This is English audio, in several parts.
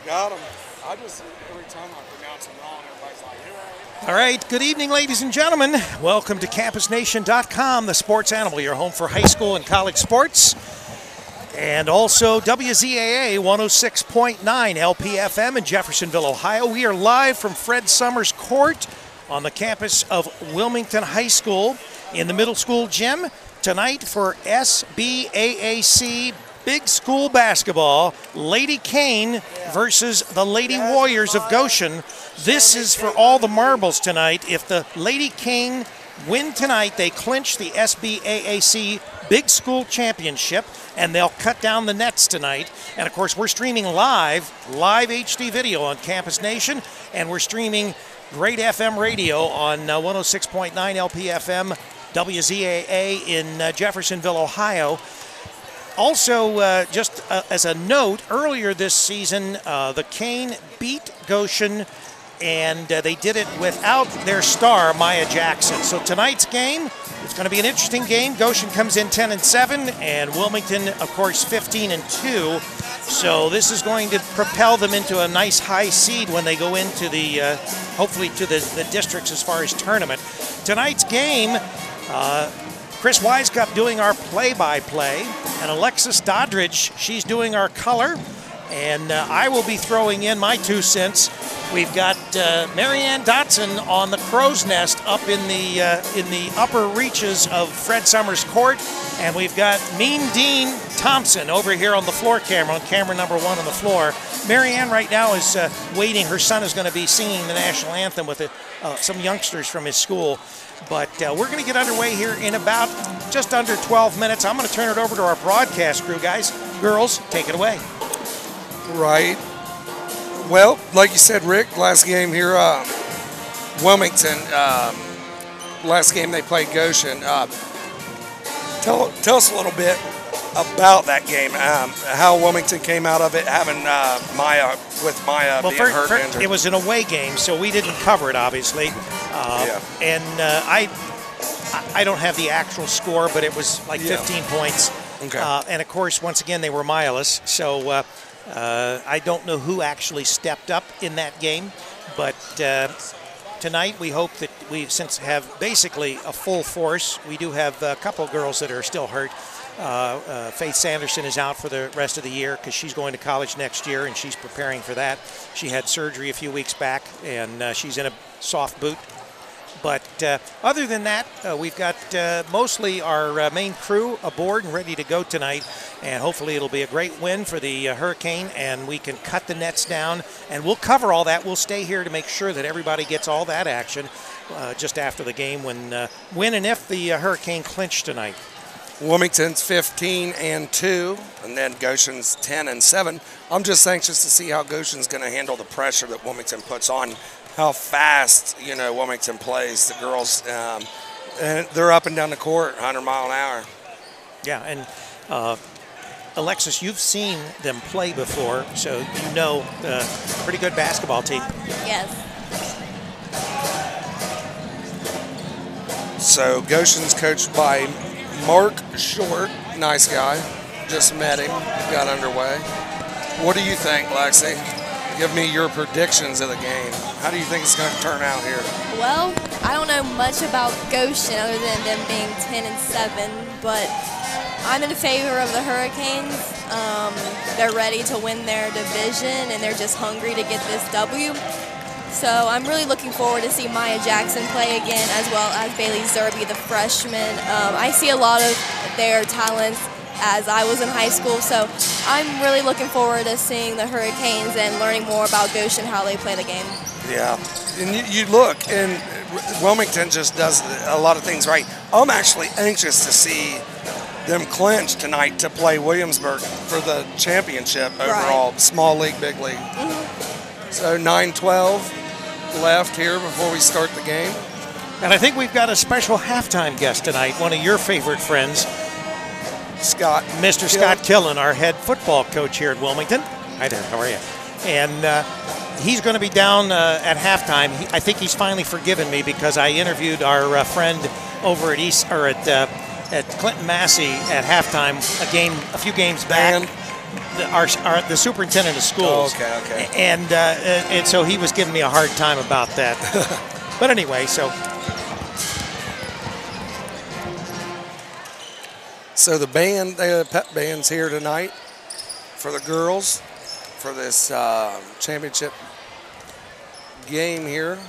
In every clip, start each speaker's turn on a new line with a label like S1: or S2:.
S1: Got him. I just, every time I pronounce them wrong, everybody's like, you're right.
S2: All right, good evening, ladies and gentlemen. Welcome to CampusNation.com, the sports animal, your home for high school and college sports. And also WZAA 106.9 LPFM in Jeffersonville, Ohio. We are live from Fred Summers Court on the campus of Wilmington High School in the middle school gym tonight for SBAAC Big School Basketball, Lady Kane versus the Lady Warriors of Goshen. This is for all the marbles tonight. If the Lady Kane win tonight, they clinch the SBAAC Big School Championship, and they'll cut down the nets tonight. And, of course, we're streaming live HD video on Campus Nation, and we're streaming great FM radio on 106.9 LPFM WZAA in Jeffersonville, Ohio. Also, just as a note, earlier this season, the Kane beat Goshen, and they did it without their star, Maya Jackson. So tonight's game, it's going to be an interesting game. Goshen comes in 10-7, and Wilmington, of course, 15-2. So this is going to propel them into a nice high seed when they go into the, hopefully to the districts as far as tournament. Tonight's game, Chris Wisecup doing our play-by-play, and Alexis Doddridge, she's doing our color, and I will be throwing in my 2 cents. We've got Marianne Dotson on the crow's nest up in the upper reaches of Fred Summers Court, and we've got Mean Dean Thompson over here on the floor camera, on camera number 1 on the floor. Marianne right now is waiting. Her son is going to be singing the national anthem with some youngsters from his school. But we're going to get underway here in about just under 12 minutes. I'm going to turn it over to our broadcast crew, guys. Girls, take it away.
S1: Right. Well, like you said, Rick, last game here, Wilmington, last game they played Goshen. Tell us a little bit about that game, how Wilmington came out of it, having Maya being hurt and injured.
S2: It was an away game, so we didn't cover it, obviously. And I don't have the actual score, but it was like 15 points.
S1: Okay.
S2: And, of course, once again, they were Maya-less. So I don't know who actually stepped up in that game. But tonight we hope that we, since have basically a full force, we do have a couple of girls that are still hurt. Faith Sanderson is out for the rest of the year because she's going to college next year, and she's preparing for that. She had surgery a few weeks back, and she's in a soft boot. But other than that, we've got mostly our main crew aboard and ready to go tonight, and hopefully it'll be a great win for the Hurricane, and we can cut the nets down, and we'll cover all that. We'll stay here to make sure that everybody gets all that action just after the game when and if the Hurricane clinch tonight.
S1: Wilmington's 15-2, and then Goshen's 10-7. I'm just anxious to see how Goshen's going to handle the pressure that Wilmington puts on, how fast, Wilmington plays. The girls, and they're up and down the court, 100 mile an hour.
S2: Yeah, and Alexis, you've seen them play before, so you know pretty good basketball team.
S3: Yes.
S1: So Goshen's coached by Mark Short, nice guy. Just met him, got underway. What do you think, Lexi? Give me your predictions of the game. How do you think it's going to turn out here?
S3: Well, I don't know much about Goshen other than them being 10-7, but I'm in favor of the Hurricanes. They're ready to win their division, and they're just hungry to get this W. So I'm really looking forward to see Maya Jackson play again, as well as Bailey Zerby, the freshman. I see a lot of their talents as I was in high school, so I'm really looking forward to seeing the Hurricanes and learning more about Goshen, how they play the game.
S1: Yeah, and you look, and Wilmington just does a lot of things right. I'm actually anxious to see them clinch tonight to play Williamsburg for the championship overall, small league, big league. Mm-hmm. So 9-12 left here before we start the game.
S2: And I think we've got a special halftime guest tonight, one of your favorite friends, Mr. Scott Killen, our head football coach here at Wilmington. Hi there, how are you? And he's going to be down at halftime. I think he's finally forgiven me because I interviewed our friend over at Clinton Massey at halftime a few games back. the superintendent of schools.
S1: Oh, okay.
S2: And so he was giving me a hard time about that. But anyway, so
S1: the band, the pep band's here tonight for the girls for this championship game here.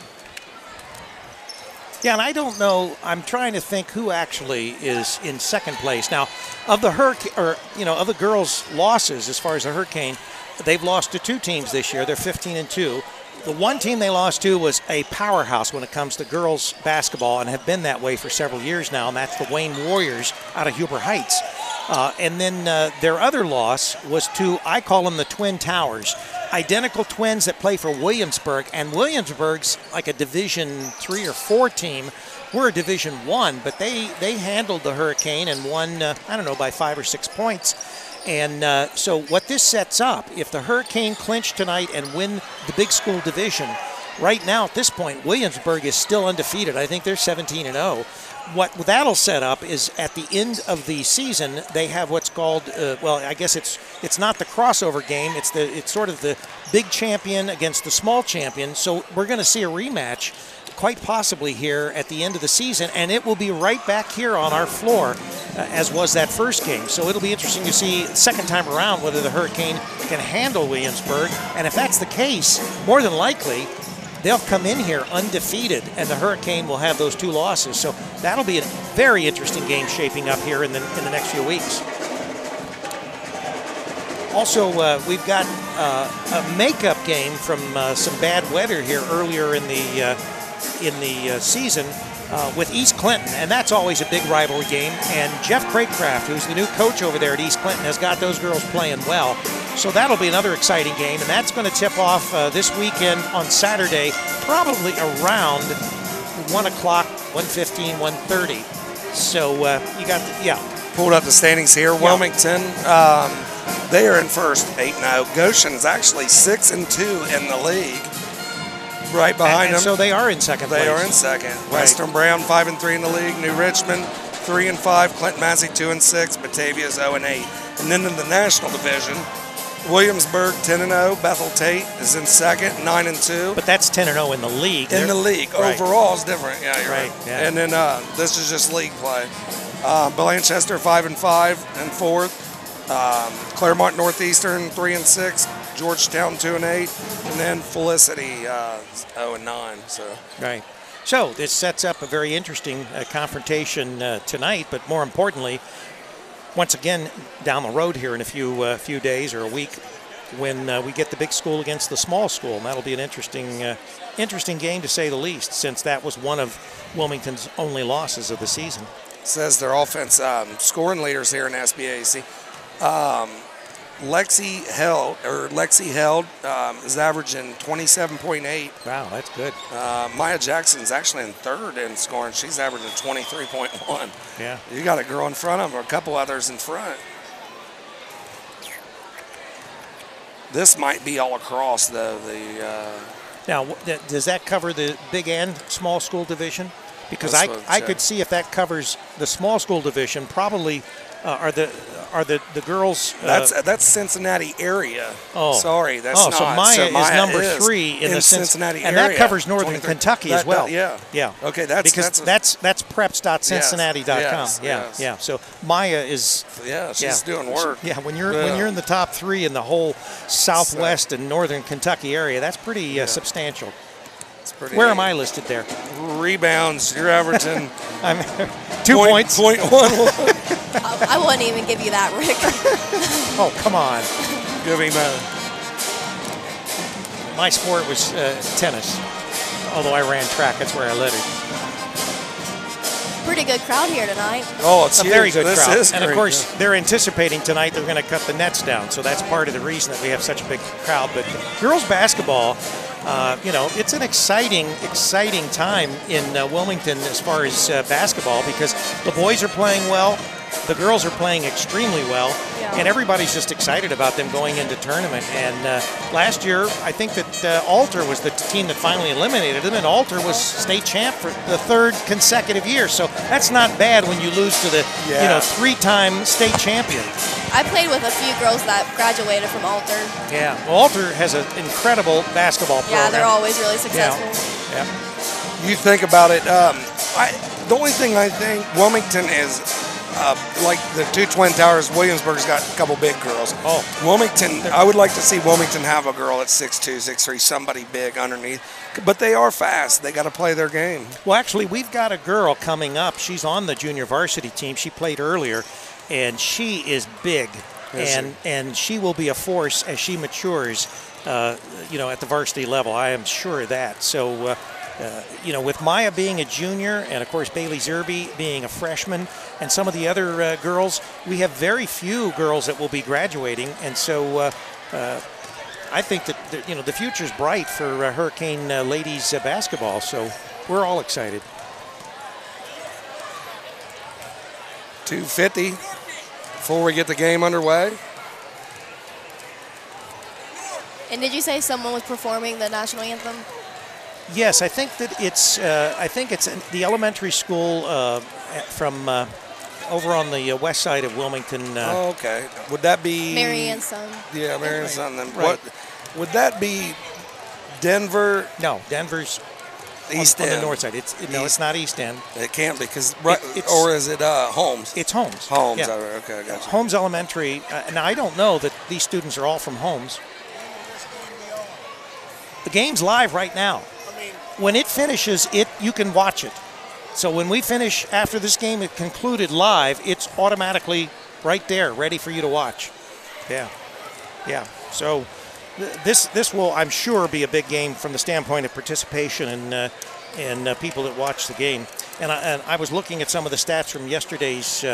S2: yeah, and I don't know. I'm trying to think who actually is in second place now. Of the of the girls' losses as far as the Hurricane, they've lost to 2 teams this year. They're 15-2. The one team they lost to was a powerhouse when it comes to girls basketball and have been that way for several years now, and that's the Wayne Warriors out of Huber Heights. And then their other loss was to, I call them the Twin Towers, identical twins that play for Williamsburg, and Williamsburg's like a Division 3 or 4 team. We're a Division 1, but they handled the Hurricane and won, I don't know, by 5 or 6 points. And so what this sets up, if the Hurricane clinch tonight and win the big school division, right now at this point, Williamsburg is still undefeated. I think they're 17-0. What that'll set up is at the end of the season, they have what's called, well, I guess it's not the crossover game. It's sort of the big champion against the small champion. So we're going to see a rematch quite possibly here at the end of the season, and it will be right back here on our floor as was that first game. So it'll be interesting to see second time around whether the Hurricane can handle Williamsburg, and if that's the case, more than likely they'll come in here undefeated and the Hurricane will have those 2 losses. So that'll be a very interesting game shaping up here in the next few weeks. Also, we've got a makeup game from some bad weather here earlier in the season with East Clinton, and that's always a big rivalry game. And Jeff Craycraft, who's the new coach over there at East Clinton, has got those girls playing well. So that'll be another exciting game, and that's going to tip off this weekend on Saturday, probably around 1 o'clock, 1:15, 1:30. So you got,
S1: Pulled up the standings here. Yeah. Wilmington, they are in first, 8-0. Goshen is actually 6-2 in the league. Right behind them.
S2: So they are in second place.
S1: They are in second. Right. Western Brown 5-3 in the league. New Richmond 3-5. Clinton Massey 2-6. Batavia is 0-8. And then in the national division, Williamsburg 10-0. Bethel Tate is in second, 9-2.
S2: But that's 10-0 in the league.
S1: In the league.
S2: Right.
S1: Overall is different. Yeah, you're right.
S2: Yeah.
S1: And then this is just league play. Blanchester 5-5 and fourth. Claremont Northeastern 3-6. Georgetown 2-8, and then Felicity 0-9. So
S2: right. So this sets up a very interesting confrontation tonight, but more importantly, once again down the road here in a few days or a week, when we get the big school against the small school, and that'll be an interesting game to say the least, since that was one of Wilmington's only losses of the season.
S1: Says their offense scoring leaders here in SBAC. Lexi Held is averaging 27.8.
S2: Wow, that's good.
S1: Maya Jackson's actually in third in scoring. She's averaging 23.1.
S2: Yeah.
S1: You got a girl in front of her, a couple others in front. This might be all across, though.
S2: Now, does that cover the big and small school division? Because I could see if that covers the small school division, probably are the girls.
S1: That's Cincinnati area.
S2: Oh,
S1: sorry, that's not.
S2: So Maya is number 3 in the
S1: Cincinnati area,
S2: and that covers Northern Kentucky as well.
S1: Yeah. Okay, that's
S2: preps.cincinnati.com. Yeah. So Maya is.
S1: Yeah, she's doing work.
S2: Yeah, when you're in the top 3 in the whole Southwest and Northern Kentucky area, that's pretty substantial. Where am I listed there?
S1: Rebounds. You're averaging.
S2: I'm 2 points.
S1: 0.11.
S3: I wouldn't even give you that, Rick.
S2: Oh, come on.
S1: Give him
S2: My sport was tennis. Although I ran track, that's where I led it.
S3: Pretty good crowd here tonight.
S1: Oh, it's
S2: a very good crowd.
S1: And
S2: of course, they're anticipating tonight they're going to cut the nets down. So that's part of the reason that we have such a big crowd. But girls basketball, it's an exciting time in Wilmington as far as basketball, because the boys are playing well. the girls are playing extremely well,
S3: Yeah.
S2: and everybody's just excited about them going into tournament. And last year, I think that Alter was the team that finally eliminated them, and Alter was state champ for the 3rd consecutive year. So that's not bad when you lose to the 3-time state champion.
S3: I played with a few girls that graduated from Alter.
S2: Yeah, well, Alter has an incredible basketball program.
S3: Yeah, they're always really successful.
S2: Yeah.
S1: You think about it. The only thing I think Wilmington is like the 2 Twin Towers. Williamsburg's got a couple big girls.
S2: Oh,
S1: Wilmington. I would like to see Wilmington have a girl at 6'2", 6'3", somebody big underneath. But they are fast. They got to play their game.
S2: well, actually, we've got a girl coming up. She's on the junior varsity team. She played earlier, and she is big, and she will be a force as she matures. At the varsity level, I am sure of that. So. With Maya being a junior and, of course, Bailey Zerby being a freshman and some of the other girls, we have very few girls that will be graduating. And so I think that, the future's bright for Hurricane ladies basketball. So we're all excited.
S1: 2:50 before we get the game underway.
S3: And did you say someone was performing the national anthem?
S2: Yes, I think that it's the elementary school from over on the west side of Wilmington.
S1: Okay. Would that be
S3: Marianne's son.
S1: Yeah, Marianne's son. Then
S2: Right.
S1: what would that be? Denver,
S2: No, Denver's
S1: East
S2: on
S1: End.
S2: the north side. It's not East End.
S1: It can't be because
S2: it's-
S1: or is it Holmes?
S2: It's Holmes.
S1: Holmes.
S2: Yeah.
S1: Okay, I got you.
S2: Holmes Elementary. Now, I don't know that these students are all from Holmes. The game's live right now. When it finishes, you can watch it. So when we finish after this game, it concluded live, it's automatically right there, ready for you to watch. Yeah. So this will, I'm sure, be a big game from the standpoint of participation and people that watch the game. And I was looking at some of the stats from yesterday's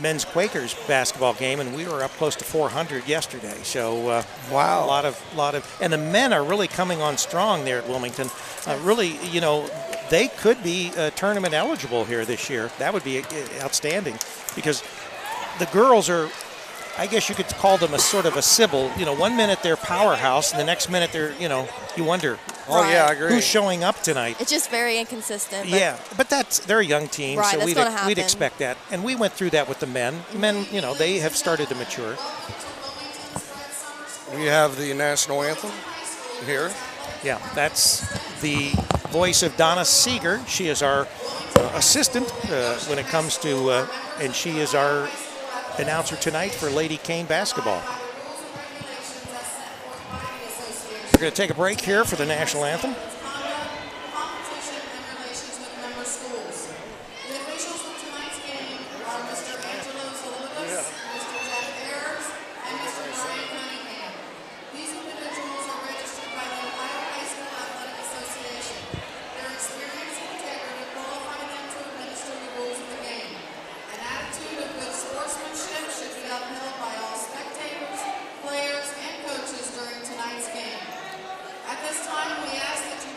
S2: men's Quakers basketball game, and we were up close to 400 yesterday. So
S1: Wow.
S2: a lot of, and the men are really coming on strong there at Wilmington. Really, they could be tournament eligible here this year. That would be outstanding, because the girls are, I guess you could call them a sort of a Sybil. 1 minute they're powerhouse, and the next minute they're, you wonder
S1: Oh yeah, I agree.
S2: who's showing up tonight.
S3: It's just very inconsistent. But
S2: Yeah, but they're a young team,
S3: Right,
S2: so
S3: that's
S2: we'd
S3: gonna happen.
S2: expect that. And we went through that with the men. Men, they have started to mature.
S1: We have the national anthem here.
S2: Yeah, that's the voice of Donna Seeger. She is our assistant when it comes to, and she is our announcer tonight for Lady Cane basketball. We're going to take a break here for the national anthem.
S4: Players and coaches during tonight's game. At this time, we ask that you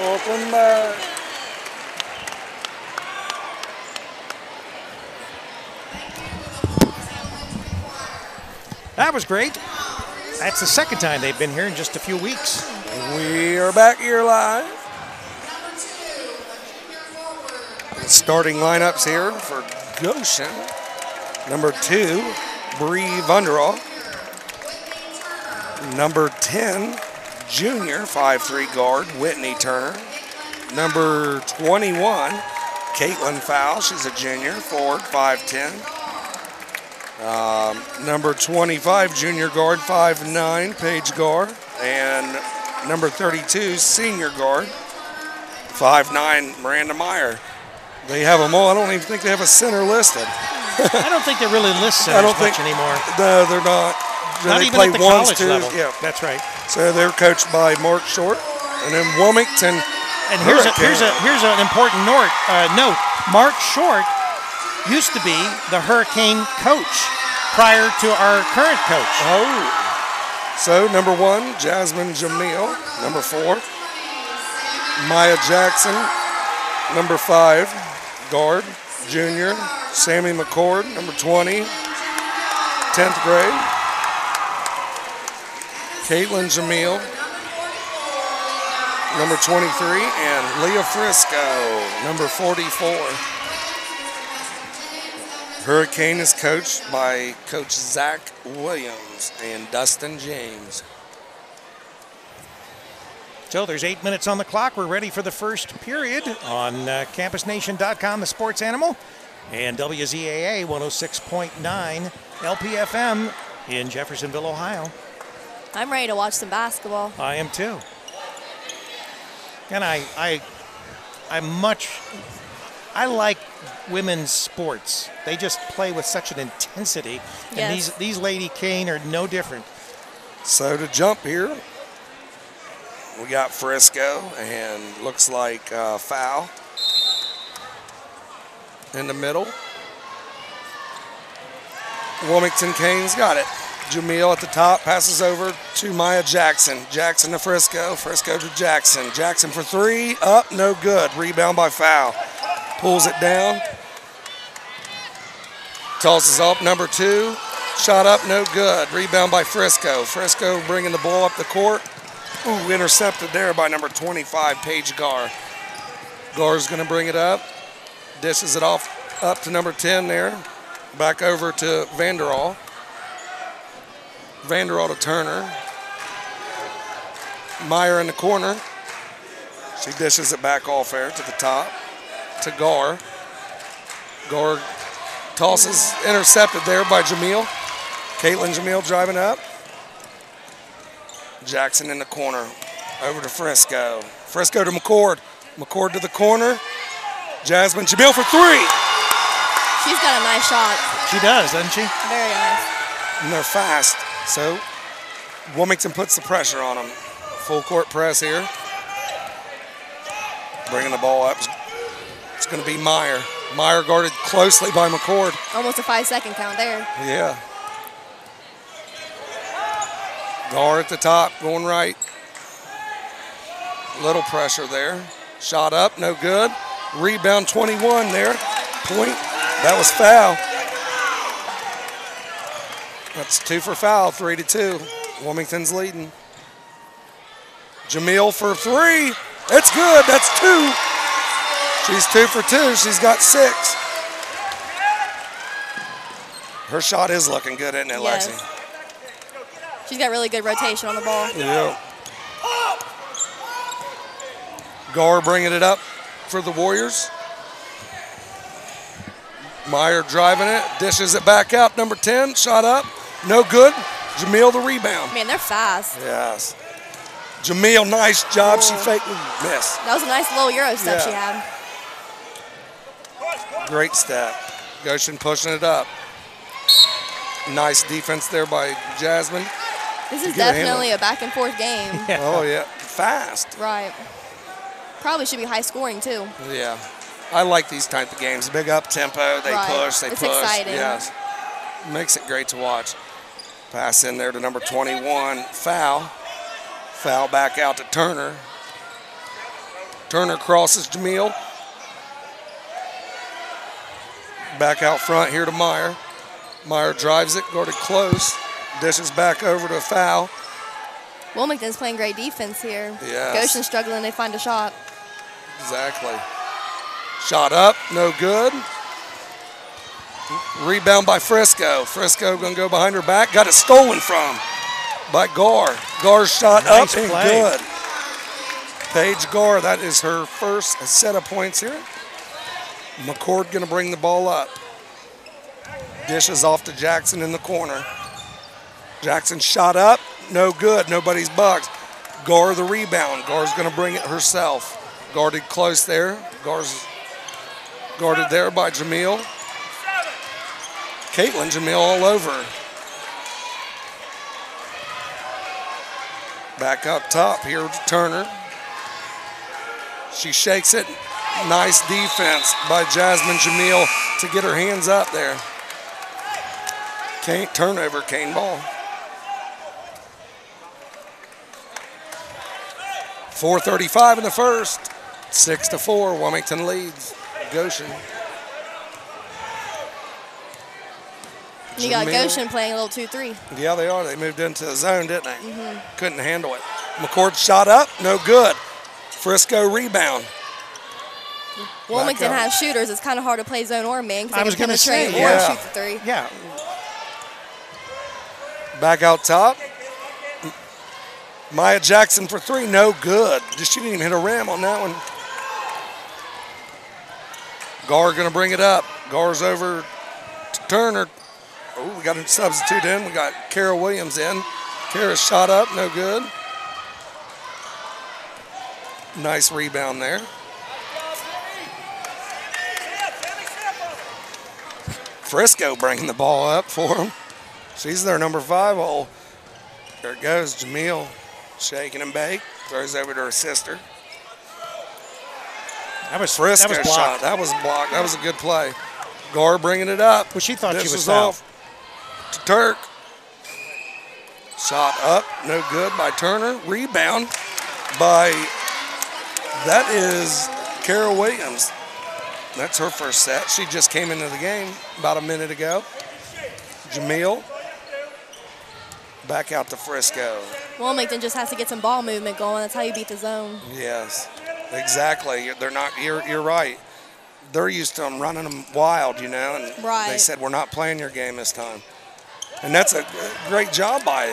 S1: Welcome back.
S2: That was great. That's the second time they've been here in just a few weeks.
S1: We are back here live. Starting lineups here for Goshen. Number 2, Bree Vunderall. Number 10, junior, 5'3" guard, Whitney Turner. Number 21, Caitlin Fowl. She's a junior, forward, 5'10". Number 25, junior guard, 5'9", Paige Gar. And number 32, senior guard, 5'9", Miranda Meyer. They have them all. I don't even think they have a center listed.
S2: I don't think they really list centers much anymore.
S1: No, they're not.
S2: Not
S1: they
S2: even
S1: play
S2: at the
S1: ones,
S2: college
S1: twos.
S2: level.
S1: Yeah,
S2: that's right.
S1: So they're coached by Mark Short, and then Wilmington.
S2: And here's an important note. Mark Short used to be the Hurricane coach prior to our current coach.
S1: Oh. So number 1, Jasmine Jamil. Number 4, Maya Jackson. Number 5, guard, junior, Sammy McCord. Number 20, 10th grade, Caitlin Jamil. Number 23, and Leah Frisco, number 44. Hurricane is coached by Coach Zach Williams and Dustin James.
S2: So there's 8 minutes on the clock. We're ready for the first period on CampusNation.com, the sports animal, and WZAA 106.9 LPFM in Jeffersonville, Ohio.
S3: I'm ready to watch some basketball.
S2: I am too. And I like women's sports. They just play with such an intensity. And
S3: Yes.
S2: these Lady Cane are no different.
S1: So to jump here, we got Frisco, and looks like foul in the middle. Wilmington Canes got it. Jamil at the top, passes over to Maya Jackson. Jackson to Frisco, Frisco to Jackson. Jackson for 3, up, no good. Rebound by Foul. Pulls it down. Tosses up, number 2. Shot up, no good. Rebound by Frisco. Frisco bringing the ball up the court. Ooh, intercepted there by number 25, Paige Gar. Gar's going to bring it up. Dishes it off up to number 10 there. Back over to Vanderall. Vanderall to Turner. Meyer in the corner. She dishes it back off there to the top to Gar. Gar tosses, intercepted there by Jamil. Caitlin Jamil driving up. Jackson in the corner. Over to Frisco. Frisco to McCord. McCord to the corner. Jasmine Jamil for 3.
S3: She's got a nice shot.
S2: She does, doesn't she?
S3: Very nice.
S1: And they're fast. So Wilmington puts the pressure on them. Full court press here. Bringing the ball up. It's going to be Meyer. Meyer guarded closely by McCord.
S3: Almost a 5-second count there.
S1: Yeah. Gar at the top, going right. Little pressure there. Shot up, no good. Rebound 21 there. Point. That was foul. That's 2 for Foul, 3-2. Wilmington's leading. Jamil for 3. It's good. That's 2. She's 2 for 2. She's got 6. Her shot is looking good, isn't it,
S3: Yes.
S1: Lexi?
S3: She's got really good rotation on the ball.
S1: Yeah. Gar bringing it up for the Warriors. Meyer driving it, dishes it back out. Number 10, shot up, no good. Jamil the rebound.
S3: Man, they're fast.
S1: Yes. Jamil, nice job. She faked and missed.
S3: That was a nice little Euro step she had.
S1: Great step. Goshen pushing it up. Nice defense there by Jasmine.
S3: This is
S1: Get a handle.
S3: definitely a back and forth game.
S1: Oh, yeah. Fast.
S3: Right. Probably should be high scoring too.
S1: Yeah. I like these type of games. Big up tempo. They
S3: Right.
S1: push. They
S3: It's
S1: push.
S3: exciting.
S1: Yes. Makes it great to watch. Pass in there to number 21. Foul. Foul back out to Turner. Turner crosses Jamil. Back out front here to Meyer. Meyer drives it, guarded close. Dishes back over to foul.
S3: Wilmington's playing great defense here.
S1: Yes.
S3: Goshen's struggling to find a shot.
S1: Exactly. Shot up, no good. Rebound by Frisco. Frisco going to go behind her back. Got it stolen from by Gar. Gar's shot
S2: Nice
S1: up and
S2: play.
S1: good. Paige Gar, that is her first set of points here. McCord going to bring the ball up. Dishes off to Jackson in the corner. Jackson shot up, no good. Nobody's bucked. Gar the rebound. Gar's going to bring it herself. Guarded close there. Gar's guarded there by Jamil. Caitlin Jamil all over. Back up top here to Turner. She shakes it. Nice defense by Jasmine Jamil to get her hands up there. Turnover, Kane ball. 4:35 in the first. 6-4, Wilmington leads Goshen.
S3: You got
S1: Jamil.
S3: Goshen playing a little 2-3.
S1: Yeah, they are. They moved into the zone, didn't they? Couldn't handle it. McCord shot up, no good. Frisco rebound.
S3: Wilmington
S1: out.
S3: has shooters. It's kind of hard to play zone or man because
S2: I
S3: they
S2: was
S3: can
S2: gonna say,
S3: penetrate or
S1: yeah.
S3: shoot the three.
S2: Yeah.
S1: Back out top. Maya Jackson for three, no good. She didn't even hit a rim on that one. Gar gonna bring it up. Gar's over to Turner. Oh, we got a substitute in. We got Kara Williams in. Kara's shot up, no good. Nice rebound there. Frisco bringing the ball up for them. She's their number 5 hole. There it goes, Jamil shaking and bake. Throws over to her sister.
S2: That was
S1: Frisco
S2: that was
S1: shot.
S2: blocked.
S1: That was blocked. That was a good play. Gar bringing it up.
S2: Well, she thought
S1: This
S2: she was
S1: is
S2: fouled.
S1: off to Turk. Shot up, no good by Turner. Rebound by, that is Kara Williams. That's her first set. She just came into the game about a minute ago. Jamil. Back out to Frisco.
S3: Wilmington just has to get some ball movement going. That's how you beat the zone.
S1: Yes, exactly. They're not. You're right. They're used to them running them wild, you know, and
S3: Right.
S1: they said we're not playing your game this time. And that's a great job by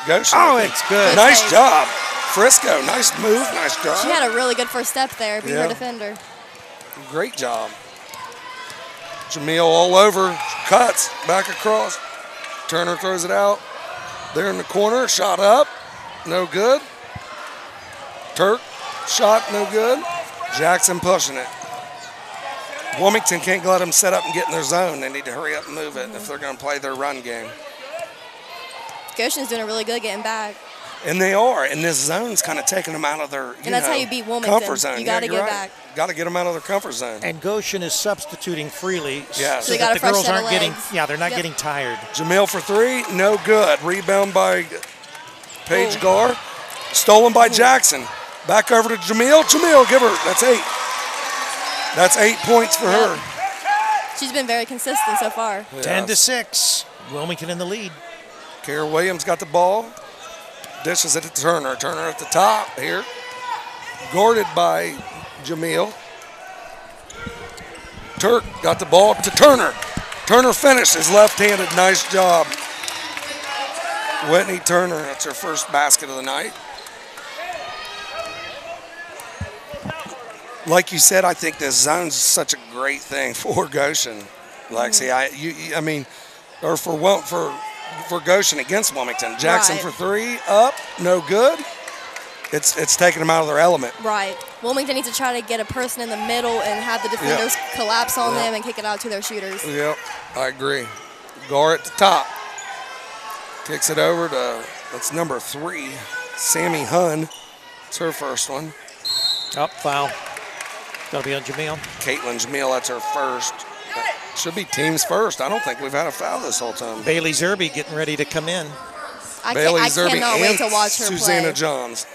S1: Goshen.
S2: Oh, it's good.
S1: Nice job, Frisco. Nice move. Nice job.
S3: She had a really good first step there, beat
S1: Yeah.
S3: her defender.
S1: Great job. Jamil all over. Cuts back across. Turner throws it out. There in the corner. Shot up. No good. Turk. Shot no good. Jackson pushing it. Wilmington can't let them set up and get in their zone. They need to hurry up and move it if they're going to play their run game.
S3: Goshen's doing a really good getting back.
S1: And they are. And this zone's kind of taking them out of their
S3: And that's how you beat Wilmington.
S1: comfort zone.
S3: You gotta
S1: you're
S3: get
S1: right.
S3: back.
S1: Got to get them out of their comfort zone.
S2: And Goshen is substituting freely
S1: Yes.
S2: so
S3: They got
S2: that
S3: a
S2: the
S3: fresh
S2: girls
S3: set of
S2: aren't getting,
S3: legs.
S2: yeah, they're not
S3: Yep.
S2: getting tired.
S1: Jamil for three, no good. Rebound by Paige
S3: Ooh.
S1: Gar. Stolen by Jackson. Back over to Jamil. Jamil, give her, that's 8. That's 8 points for her.
S3: She's been very consistent so far.
S2: 10-6. Wilmington in the lead.
S1: Kara Williams got the ball. Dishes it to Turner. Turner at the top here. Guarded by Jamil. Turk got the ball to Turner. Turner finishes left-handed. Nice job. Whitney Turner, that's her first basket of the night. Like you said, I think this zone's such a great thing for Goshen, Lexi. For Goshen against Wilmington. Jackson
S3: Right.
S1: for three, up, no good. It's taking them out of their element.
S3: Right. Wilmington needs to try to get a person in the middle and have the defenders collapse on them and kick it out to their shooters.
S1: Yep, I agree. Gar at the top. Kicks it over to, that's number 3, Sammy Hunn. It's her first one.
S2: Up, foul. That'll be on Jamil.
S1: Caitlin Jamil, that's her first. Should be team's first. I don't think we've had a foul this whole time.
S2: Bailey Zerby getting ready to come in.
S3: I
S1: Bailey Zerby
S3: cannot wait
S1: and
S3: to watch her
S1: Susanna
S3: play.
S1: Johns.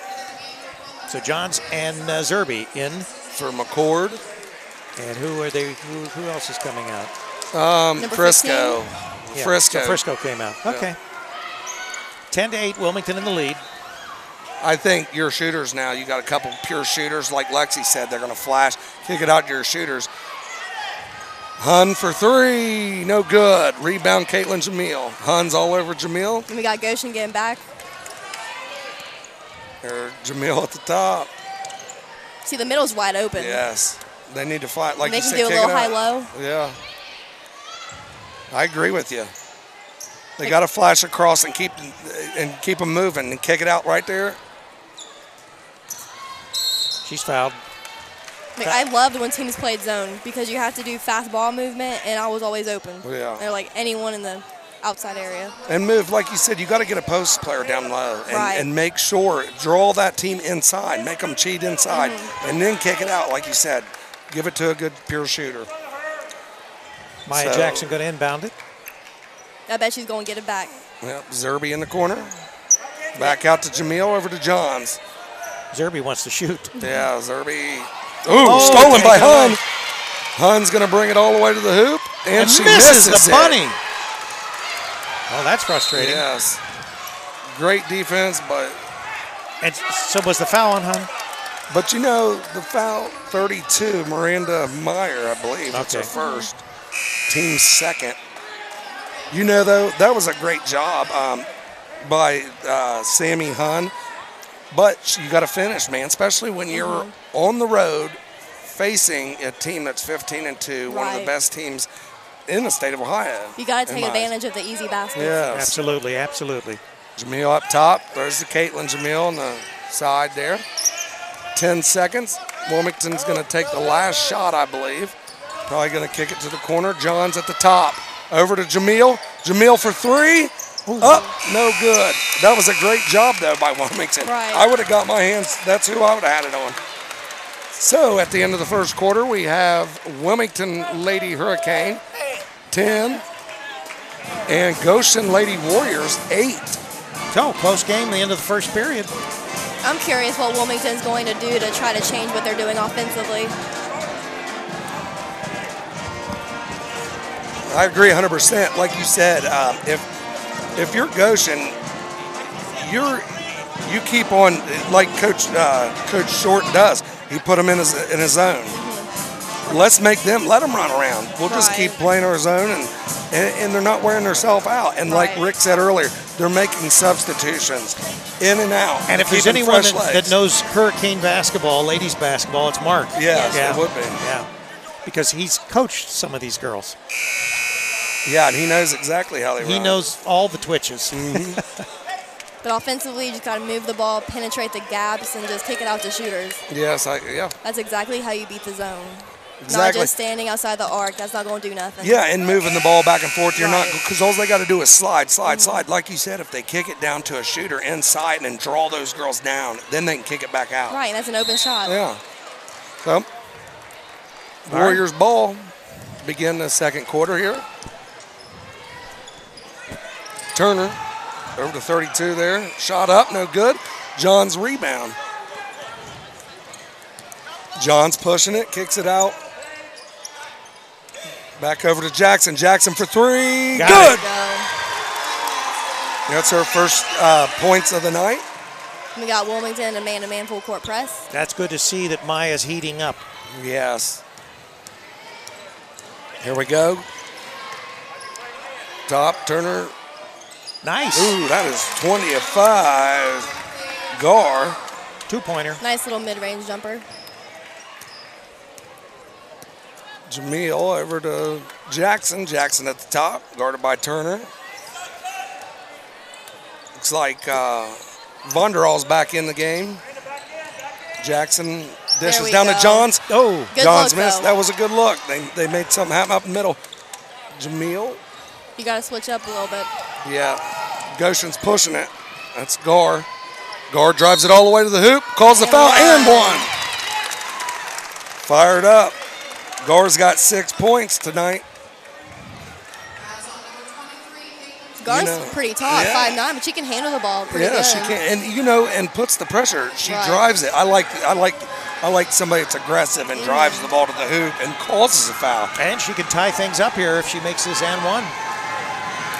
S2: So Johns and Zerby in.
S1: For McCord.
S2: And who are they? Who else is coming out?
S1: Frisco.
S2: Yeah,
S1: Frisco.
S2: so Frisco came out. Okay.
S1: Yeah.
S2: 10-8, Wilmington in the lead.
S1: I think your shooters now, you got a couple pure shooters. Like Lexi said, they're going to flash. Kick it out to your shooters. Hun for three. No good. Rebound, Caitlin Jamil. Hun's all over Jamil.
S3: And we got Goshen getting back.
S1: There's Jamil at the top.
S3: See, the middle's wide open.
S1: Yes. They need to fight. Like
S3: they
S1: you
S3: can
S1: said,
S3: do a
S1: kick
S3: little
S1: it out.
S3: high-low.
S1: Yeah. I agree with you. They got to flash across and keep them moving and kick it out right there.
S2: She's fouled.
S3: Like, I loved when teams played zone because you have to do fast ball movement, and I was always open.
S1: Yeah.
S3: They're like anyone in the outside area.
S1: And move, like you said, you got to get a post player down low
S3: Right.
S1: and make sure, draw that team inside, make them cheat inside, and then kick it out, like you said. Give it to a good pure shooter.
S2: Maya Jackson going to inbound it.
S3: I bet she's going to get it back.
S1: Yep, Zerby in the corner. Back out to Jamil, over to Johns.
S2: Zerby wants to shoot.
S1: Yeah, Zerby. Ooh, stolen by Hun. Hun's going to bring it all the way to the hoop, and she misses
S2: the
S1: it.
S2: bunny. Oh, that's frustrating.
S1: Yes. Great defense, but
S2: And so was the foul on Hun?
S1: But you know, the foul 32, Miranda Meyer, I believe. It's her
S2: Okay.
S1: first. Team second. You know, though, that was a great job by Sammy Hun. But you got to finish, man, especially when you're on the road facing a team that's 15-2, one of the
S3: Right.
S1: best teams in the state of Ohio.
S3: You got to
S1: in
S3: take
S1: my eyes.
S3: advantage of the easy baskets.
S1: Yes.
S2: Absolutely, absolutely.
S1: Jamil up top. There's the Caitlin Jamil on the side there. 10 seconds. Wilmington's going to take the last shot, I believe. Probably going to kick it to the corner. John's at the top. Over to Jamil. Jamil for three. Up, no good. That was a great job, though, by Wilmington.
S3: Right.
S1: I would have got my hands. That's who I would have had it on. So at the end of the first quarter, we have Wilmington Lady Hurricane 10 and Goshen Lady Warriors 8.
S2: So, close game, the end of the first period.
S3: I'm curious what Wilmington's going to do to try to change what they're doing offensively.
S1: I agree 100%. Like you said, if you're Goshen, you keep on like Coach Short does. He put them in his zone. Let's let them run around. We'll just keep playing our zone, and they're not wearing themselves out. And like Rick said earlier, they're making substitutions in and out.
S2: And if there's anyone that knows Hurricane basketball, ladies basketball, it's Mark.
S1: Yes, it would be.
S2: Yeah, because he's coached some of these girls.
S1: Yeah, and he knows exactly how they run.
S2: He knows all the twitches.
S3: But offensively, you just got to move the ball, penetrate the gaps, and just kick it out to shooters.
S1: Yes, yeah.
S3: That's exactly how you beat the zone.
S1: Exactly.
S3: Not just standing outside the arc. That's not going to do nothing.
S1: Yeah, and moving the ball back and forth. You're not, because all they got to do is slide. Like you said, if they kick it down to a shooter inside and draw those girls down, then they can kick it back out.
S3: Right, and that's an open shot.
S1: Yeah. So, Warriors ball. Begin the second quarter here. Turner over to 32 there. Shot up, no good. John's rebound. John's pushing it, kicks it out. Back over to Jackson. Jackson for three. Good. That's her first points of the night.
S3: We got Wilmington a man-to-man full court press.
S2: That's good to see that Maya's heating up.
S1: Yes. Here we go. Top, Turner.
S2: Nice.
S1: Ooh, that is 20 of 5. Gar.
S2: Two-pointer.
S3: Nice little mid-range jumper.
S1: Jamil over to Jackson. Jackson at the top, guarded by Turner. Looks like Vonderall's back in the game. Jackson dishes down to Johns.
S2: Oh,
S3: good
S1: Johns
S3: look,
S1: missed.
S3: though.
S1: That was a good look. They made something happen up the middle. Jamil.
S3: You got to switch up a little bit.
S1: Yeah. Goshen's pushing it. That's Gar. Gar drives it all the way to the hoop, calls the foul, and one. Fired up. Gar's got 6 points tonight.
S3: Garth's pretty tall, 5'9", but she can handle the ball pretty good.
S1: Yeah, she can, and and puts the pressure. She drives it. I like somebody that's aggressive and drives the ball to the hoop and causes a foul.
S2: And she could tie things up here if she makes this and one.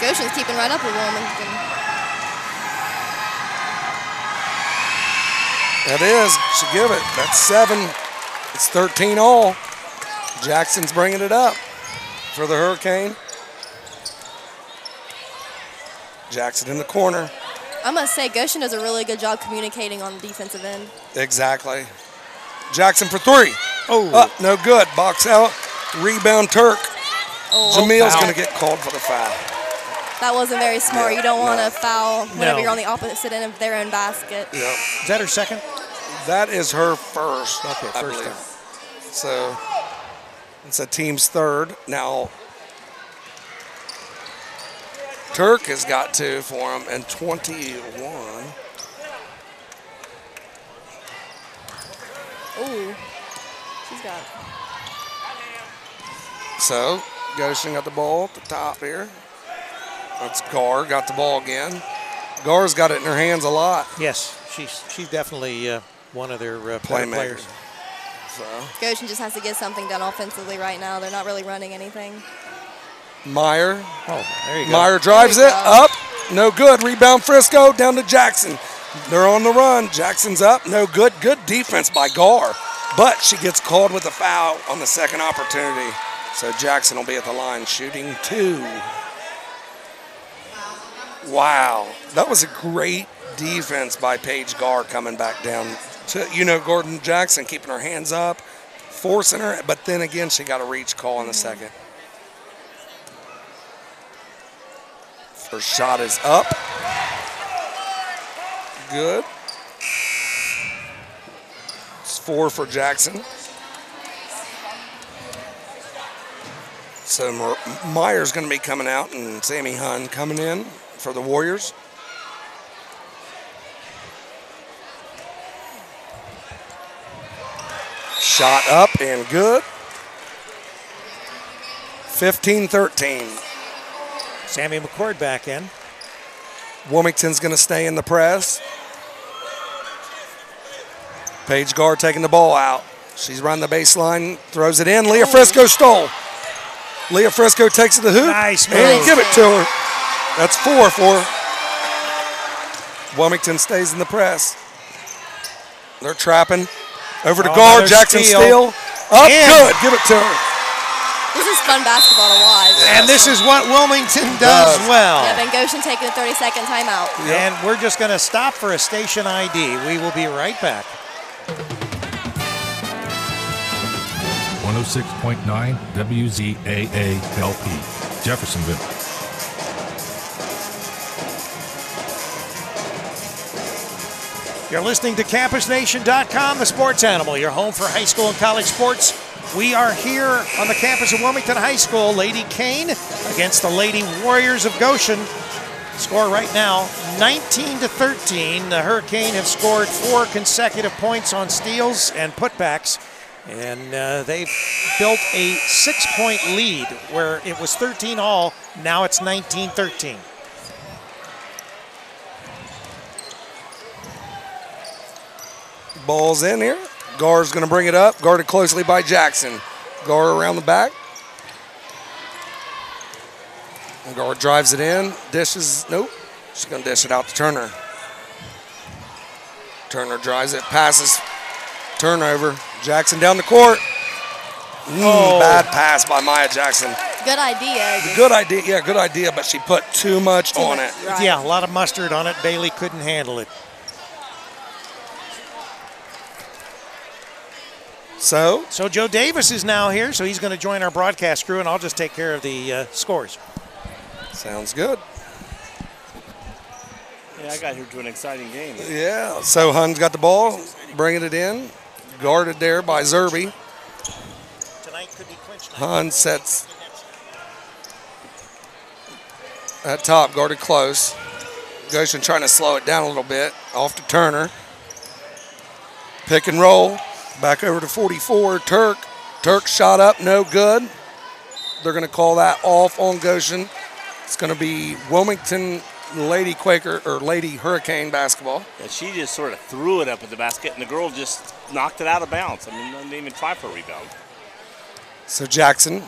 S3: Goshen's keeping right up with Wilmington.
S1: That is. Should give it. That's 7. It's 13 all. Jackson's bringing it up for the Hurricane. Jackson in the corner.
S3: I must say, Goshen does a really good job communicating on the defensive end.
S1: Exactly. Jackson for 3.
S2: Oh.
S1: No good. Box out. Rebound Turk.
S3: Oh.
S1: Jamil's going to get called for the foul.
S3: That wasn't very smart.
S1: Yeah,
S3: you don't want to foul whenever you're on the opposite end of their own basket.
S1: Yeah.
S2: Is that her second?
S1: That is her first.
S2: Okay, first time.
S1: So it's a team's third. Now, Turk has got 2 for him and 21.
S3: Ooh, she's got.
S1: So Goshen got the ball at the top here. That's Gar, got the ball again. Gar's got it in her hands a lot.
S2: Yes, she's definitely one of their better players.
S1: So
S3: Goshen just has to get something done offensively right now. They're not really running anything.
S1: Meyer.
S2: Oh, there you go.
S1: Meyer drives it up. No good. Rebound Frisco down to Jackson. They're on the run. Jackson's up. No good. Good defense by Gar. But she gets called with a foul on the second opportunity. So Jackson will be at the line shooting 2. Wow. That was a great defense by Paige Gar coming back down to, Gordon Jackson keeping her hands up, forcing her. But then again, she got a reach call in the second. First shot is up. Good. It's 4 for Jackson. So Meyer's going to be coming out and Sammy Hunn coming in for the Warriors. Shot up and good. 15-13.
S2: Sammy McCord back in.
S1: Wilmington's going to stay in the press. Paige Gar taking the ball out. She's run the baseline, throws it in. Leah Frisco stole. Leah Frisco takes it to the hoop.
S2: Nice move.
S1: And give it to her. That's 4 for her. Wilmington stays in the press. They're trapping. Over to Gar. Jackson steal. Up, good. Give it to her.
S3: This is fun basketball to watch.
S2: And this is what Wilmington does well.
S3: Yeah, then Goshen taking a 30-second timeout.
S1: Yep.
S2: And we're just going to stop for a station ID. We will be right back.
S4: 106.9 WZAA LP, Jeffersonville.
S2: You're listening to CampusNation.com, the sports animal, your home for high school and college sports. We are here on the campus of Wilmington High School. Lady Kane against the Lady Warriors of Goshen. Score right now, 19-13. The Hurricane have scored 4 consecutive points on steals and putbacks. And they've built a 6-point lead where it was 13 all. Now it's 19-13.
S1: Ball's in here. Gar's going to bring it up. Guarded closely by Jackson. Gar around the back. And Gar drives it in. Dishes. Nope. She's going to dish it out to Turner. Turner drives it. Passes. Turnover. Jackson down the court. Bad pass by Maya Jackson.
S3: Good idea.
S1: Good idea. Yeah, good idea, but she put too much on it.
S3: Right.
S2: Yeah, a lot of mustard on it. Bailey couldn't handle it.
S1: So
S2: Joe Davis is now here, so he's going to join our broadcast crew, and I'll just take care of the scores.
S1: Sounds good.
S5: Yeah, I got here to an exciting game.
S1: Yeah, so Hunn's got the ball, bringing it in. Guarded there by Zerby.
S2: Tonight could be clinched.
S1: Hunn sets at top, guarded close. Goshen trying to slow it down a little bit. Off to Turner. Pick and roll. Back over to 44, Turk. Turk shot up, no good. They're going to call that off on Goshen. It's going to be Wilmington Lady Quaker or Lady Hurricane basketball.
S5: Yeah, she just sort of threw it up at the basket, and the girl just knocked it out of bounds. I mean, didn't even try for a rebound.
S1: So Jackson,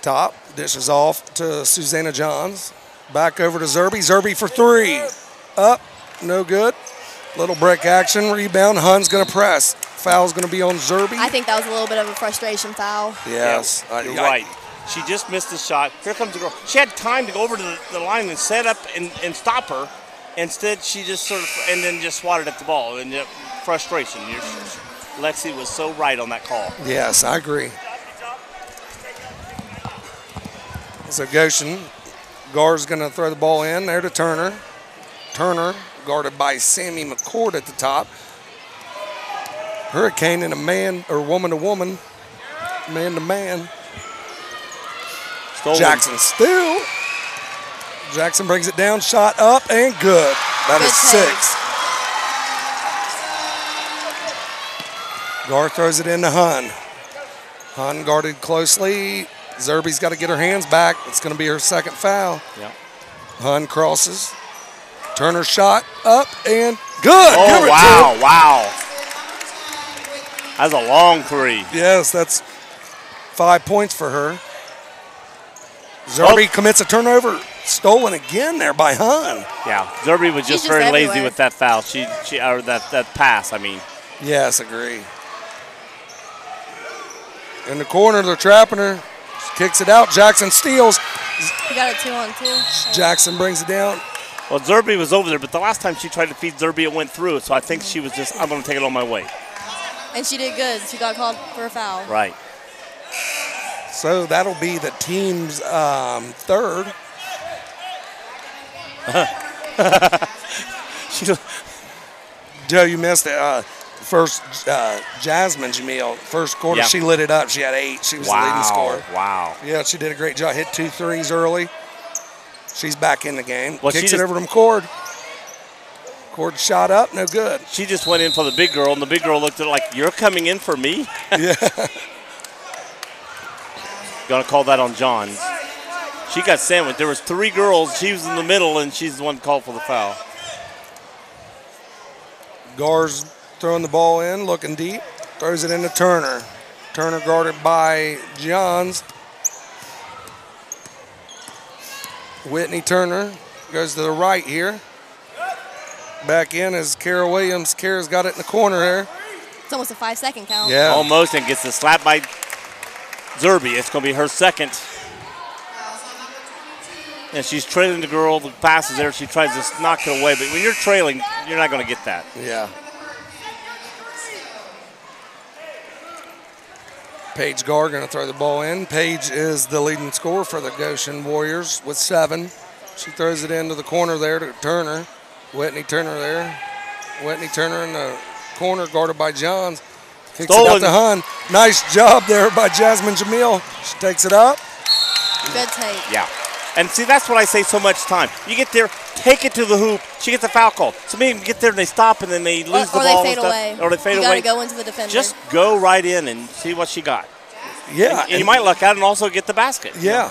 S1: top, dishes off to Susanna Johns. Back over to Zerby. Zerby for three. Up, no good. Little break action, rebound. Hunn's going to press. Foul's going to be on Zerby.
S3: I think that was a little bit of a frustration foul.
S1: Yes.
S5: Yeah, you're right. She just missed the shot. Here comes the girl. She had time to go over to the line and set up and stop her. Instead, she just sort of, and then just swatted at the ball. And frustration. Lexi was so right on that call.
S1: Yes, I agree. So Goshen, Gar's going to throw the ball in there to Turner. Turner guarded by Sammy McCord at the top. Hurricane and a man or woman to woman, man to man.
S5: Stolen.
S1: Jackson still. Jackson brings it down, shot up and good. That is six. Gar throws it into Hunn. Hunn guarded closely. Zerby's got to get her hands back. It's going to be her second foul.
S5: Yep.
S1: Hunn crosses. Turner shot up and good.
S5: Oh, wow, wow. That's a long three.
S1: Yes, that's 5 points for her. Zerby commits a turnover. Stolen again there by Hunn.
S5: Yeah, Zerby was just very
S3: everywhere.
S5: lazy with that foul. She or that pass, I mean.
S1: Yes, agree. In the corner, they're trapping her. She kicks it out. Jackson steals.
S3: You got a 2-on-2.
S1: Jackson brings it down.
S5: Well, Zerby was over there, but the last time she tried to feed Zerby, it went through. So I think she was just, I'm going to take it on my way.
S3: And she did good. She got called for a foul.
S5: Right.
S1: So that'll be the team's third. Joe, you missed it. First, Jasmine Jamil, first quarter, she lit it up. She had 8. She was the leading scorer.
S5: Wow.
S1: Yeah, she did a great job. Hit 2 threes early. She's back in the game.
S5: Well,
S1: Kicks it over to McCord. McCord shot up, no good.
S5: She just went in for the big girl, and the big girl looked at her like, you're coming in for me?
S1: Yeah.
S5: Gonna call that on John. She got sandwiched. There was 3 girls. She was in the middle, and she's the one called for the foul.
S1: Gar's throwing the ball in, looking deep. Throws it into Turner. Turner guarded by Johns. Whitney Turner goes to the right here. Back in is Kara Williams. Kara's got it in the corner there.
S3: It's almost a 5-second count.
S1: Yeah.
S5: Almost, and gets the slap by Zerby. It's going to be her second. And she's trailing the girl. The pass is there. She tries to knock it away. But when you're trailing, you're not going to get that.
S1: Yeah. Paige Gar going to throw the ball in. Paige is the leading scorer for the Goshen Warriors with 7. She throws it into the corner there to Turner. Whitney Turner there. Whitney Turner in the corner, guarded by Johns. Kicks it out to Hunn. Nice job there by Jasmine Jamil. She takes it up.
S3: Good take.
S5: Yeah. And see, that's what I say so much time. You get there, take it to the hoop. She gets a foul call. So maybe get there and they stop and then they lose the ball.
S3: Or they fade away.
S5: Or they fade away.
S3: You got to go into the defender.
S5: Just go right in and see what she got.
S1: Yeah.
S5: And you might luck out and also get the basket.
S1: Yeah.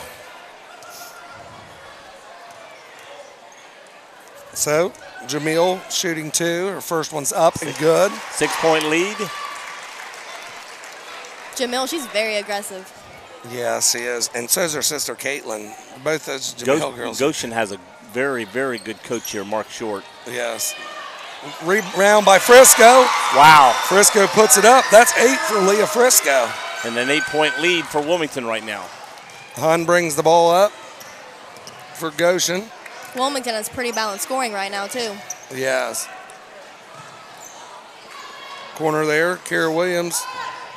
S1: So, Jamil shooting 2. Her first one's up and good.
S5: 6-point lead.
S3: Jamil, she's very aggressive.
S1: Yeah, she is. And so is her sister, Caitlin. Both those Jamil girls.
S5: Goshen has a very, very good coach here, Mark Short.
S1: Yes. Rebound by Frisco.
S5: Wow.
S1: Frisco puts it up. That's 8 for Leah Frisco.
S5: And an 8-point lead for Wilmington right now.
S1: Hunn brings the ball up for Goshen.
S3: Wilmington has pretty balanced scoring right now, too.
S1: Yes. Corner there, Kara Williams.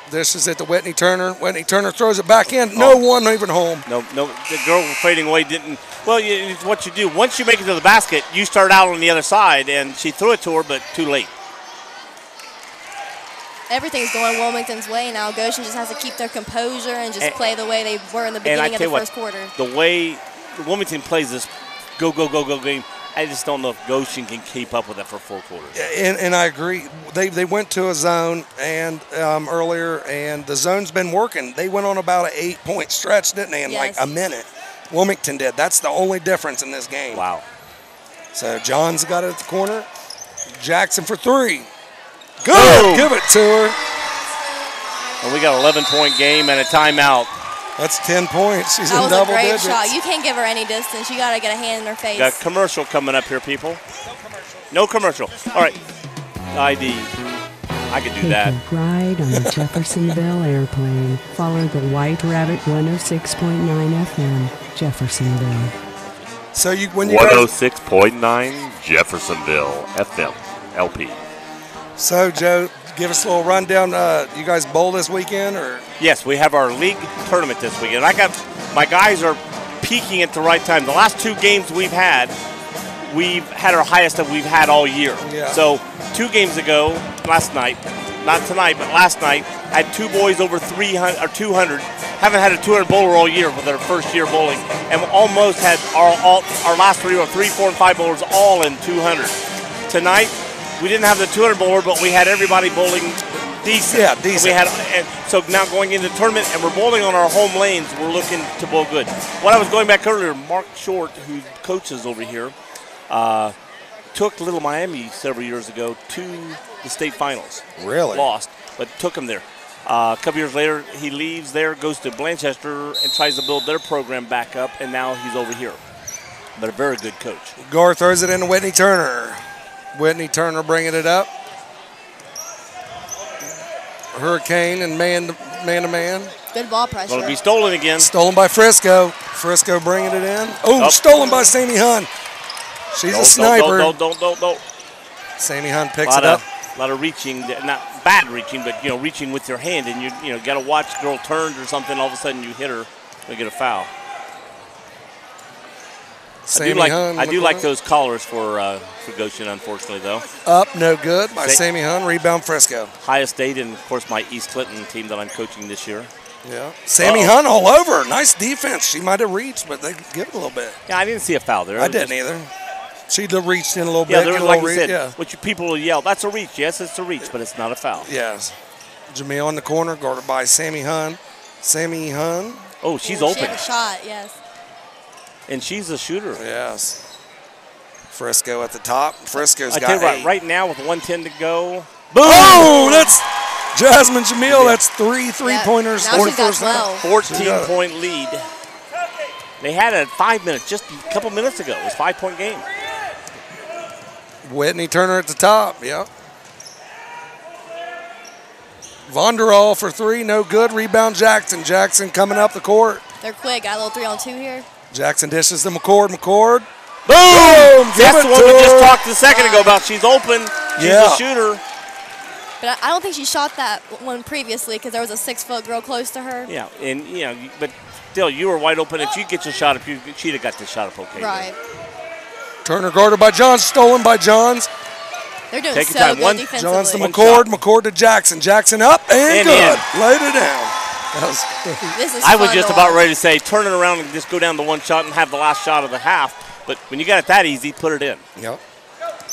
S1: Dishes it to Whitney Turner. Whitney Turner throws it back in. No one even home.
S5: No, the girl fading away didn't. Well, it's what you do. Once you make it to the basket, you start out on the other side, and she threw it to her, but too late.
S3: Everything's going Wilmington's way now. Goshen just has to keep their composure and just play the way they were in the beginning of the first quarter.
S5: The way Wilmington plays this go game, I just don't know if Goshen can keep up with that for 4 quarters.
S1: And I agree. They went to a zone and earlier, and the zone's been working. They went on about an 8-point stretch, didn't they, in like a minute. Wilmington did. That's the only difference in this game.
S5: Wow.
S1: So John's got it at the corner. Jackson for 3. Good.
S5: Boom.
S1: Give it to her.
S5: And we got an 11-point game and a timeout.
S1: That's 10 points. She's
S3: That
S1: in
S3: was a
S1: double
S3: great
S1: digits.
S3: shot. You can't give her any distance. You got to get a hand in her face.
S5: Got a commercial coming up here, people. No commercial. All right. ID. I could do that.
S6: Take a ride on the Jeffersonville airplane. Follow the White Rabbit 106.9 FM, Jeffersonville.
S1: So when you guys,
S7: 106.9 Jeffersonville FM LP.
S1: so Joe, give us a little rundown. You guys bowl this weekend, or
S5: Yes, we have our league tournament this weekend. My guys are peaking at the right time. The last 2 games we've had our highest that we've had all year.
S1: Yeah.
S5: So 2 games ago, last night, not tonight, but last night, I had 2 boys over 300 or 200. Haven't had a 200 bowler all year for their first year bowling, and almost had our last 3, 4, and 5 bowlers all in 200. Tonight, we didn't have the 200 bowler, but we had everybody bowling decent.
S1: Yeah, decent.
S5: And so now going into the tournament, and we're bowling on our home lanes, we're looking to bowl good. What I was going back earlier, Mark Short, who coaches over here, took Little Miami several years ago to the state finals.
S1: Really?
S5: Lost, but took him there. A couple years later, he leaves there, goes to Blanchester, and tries to build their program back up, and now he's over here. But a very good coach.
S1: Gar throws it into Whitney Turner. Whitney Turner bringing it up. Hurricane and man to man.
S3: Good ball pressure.
S5: Going to be stolen again.
S1: Stolen by Frisco. Frisco bringing it in. Oh, stolen by Sammy Hunt. She's a sniper.
S5: Don't.
S1: Sammy Hunt picks it up.
S5: A lot of reaching, not bad reaching, but reaching with your hand, and you got to watch the girl turn or something. All of a sudden, you hit her, you get a foul. I do like those collars for Goshen, unfortunately, though.
S1: Up, no good by Sammy Hunt. Rebound, Frisco.
S5: Highest State, and of course my East Clinton team that I'm coaching this year.
S1: Yeah. Sammy Hunt all over. Nice defense. She might have reached, but they give it a little bit.
S5: Yeah, I didn't see a foul there.
S1: I didn't either. She reached in a little
S5: Yeah,
S1: bit.
S5: there was, like you said,
S1: yeah.
S5: what you people will yell, that's a reach. Yes, it's a reach, but it's not a foul.
S1: Yes. Jamil in the corner, guarded by Sammy Hunt. Sammy Hunt.
S5: Oh, she's
S3: Ooh,
S5: open.
S3: She had a shot, yes.
S5: And she's a shooter.
S1: Yes. Frisco at the top. Frisco's
S5: I
S1: got
S5: tell you what,
S1: 8.
S5: right now with 1:10 to go.
S1: Boom! Oh, that's Jasmine Jamil. That's 3 three-pointers.
S3: Now she's got 12.
S5: 14-point lead. They had it at 5 minutes, just a couple minutes ago. It was a 5-point game.
S1: Whitney Turner at the top. Yep. Vonderall for 3, no good. Rebound Jackson. Jackson coming up the court.
S3: They're quick. Got a little 3-on-2 here.
S1: Jackson dishes to McCord. McCord.
S5: Boom!
S1: Give
S5: That's
S1: it
S5: the one
S1: to
S5: we just
S1: her.
S5: talked a second ago about. She's open. She's
S1: Yeah.
S5: a shooter.
S3: But I don't think she shot that one previously because there was a 6-foot girl close to her.
S5: Yeah, and but still, you were wide open. If you get your shot up, she'd have got the shot up okay.
S3: Right.
S1: Turner guarded by Johns. Stolen by Johns.
S3: They're doing
S5: Take your
S3: so
S5: time.
S3: good
S5: One-
S3: defensively.
S1: Johns to
S5: One
S1: McCord.
S5: shot.
S1: McCord to Jackson. Jackson up and good. Laid it down. That was
S3: This is
S5: I was
S3: fun
S5: just
S3: to
S5: about
S3: watch.
S5: ready to say, turn it around and just go down to one shot and have the last shot of the half. But when you got it that easy, put it in.
S1: Yep.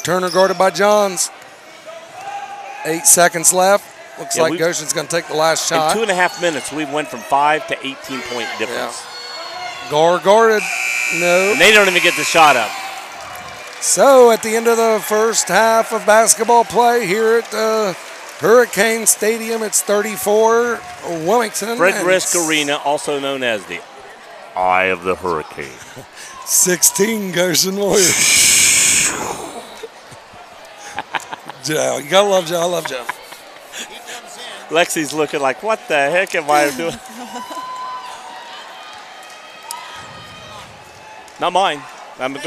S1: Turner guarded by Johns. 8 seconds left. Looks
S5: Yeah,
S1: like
S5: we've-
S1: Goshen's going to take the last
S5: In
S1: shot.
S5: 2.5 minutes, we went from 5 to 18-point difference.
S1: Gar guarded. No.
S5: And they don't even get the shot up.
S1: So at the end of the first half of basketball play here at the Hurricane Stadium, it's 34 Wilmington.
S5: Fred
S1: and
S5: Risk Arena, also known as the
S7: Eye of the Hurricane.
S1: 16 Goshen Warriors. Joe, you gotta love Joe. I love Joe.
S5: Lexi's looking like, what the heck am I doing? Not mine.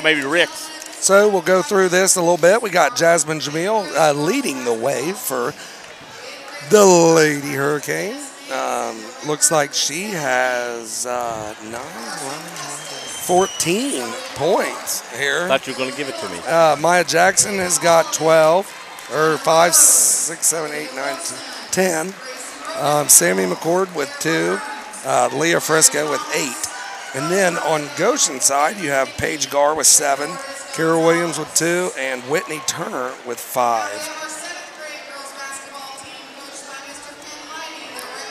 S5: Maybe Rick's.
S1: So we'll go through this a little bit. We got Jasmine Jamil leading the way for the Lady Hurricane. Looks like she has 14 points here.
S5: Thought you were going to give it to me.
S1: Maya Jackson has got 12, or 5, 6, 7, 8, 9, 10. Sammy McCord with 2. Leah Frisco with 8. And then on Goshen's side, you have Paige Gar with 7, Kara Williams with 2, and Whitney Turner with 5.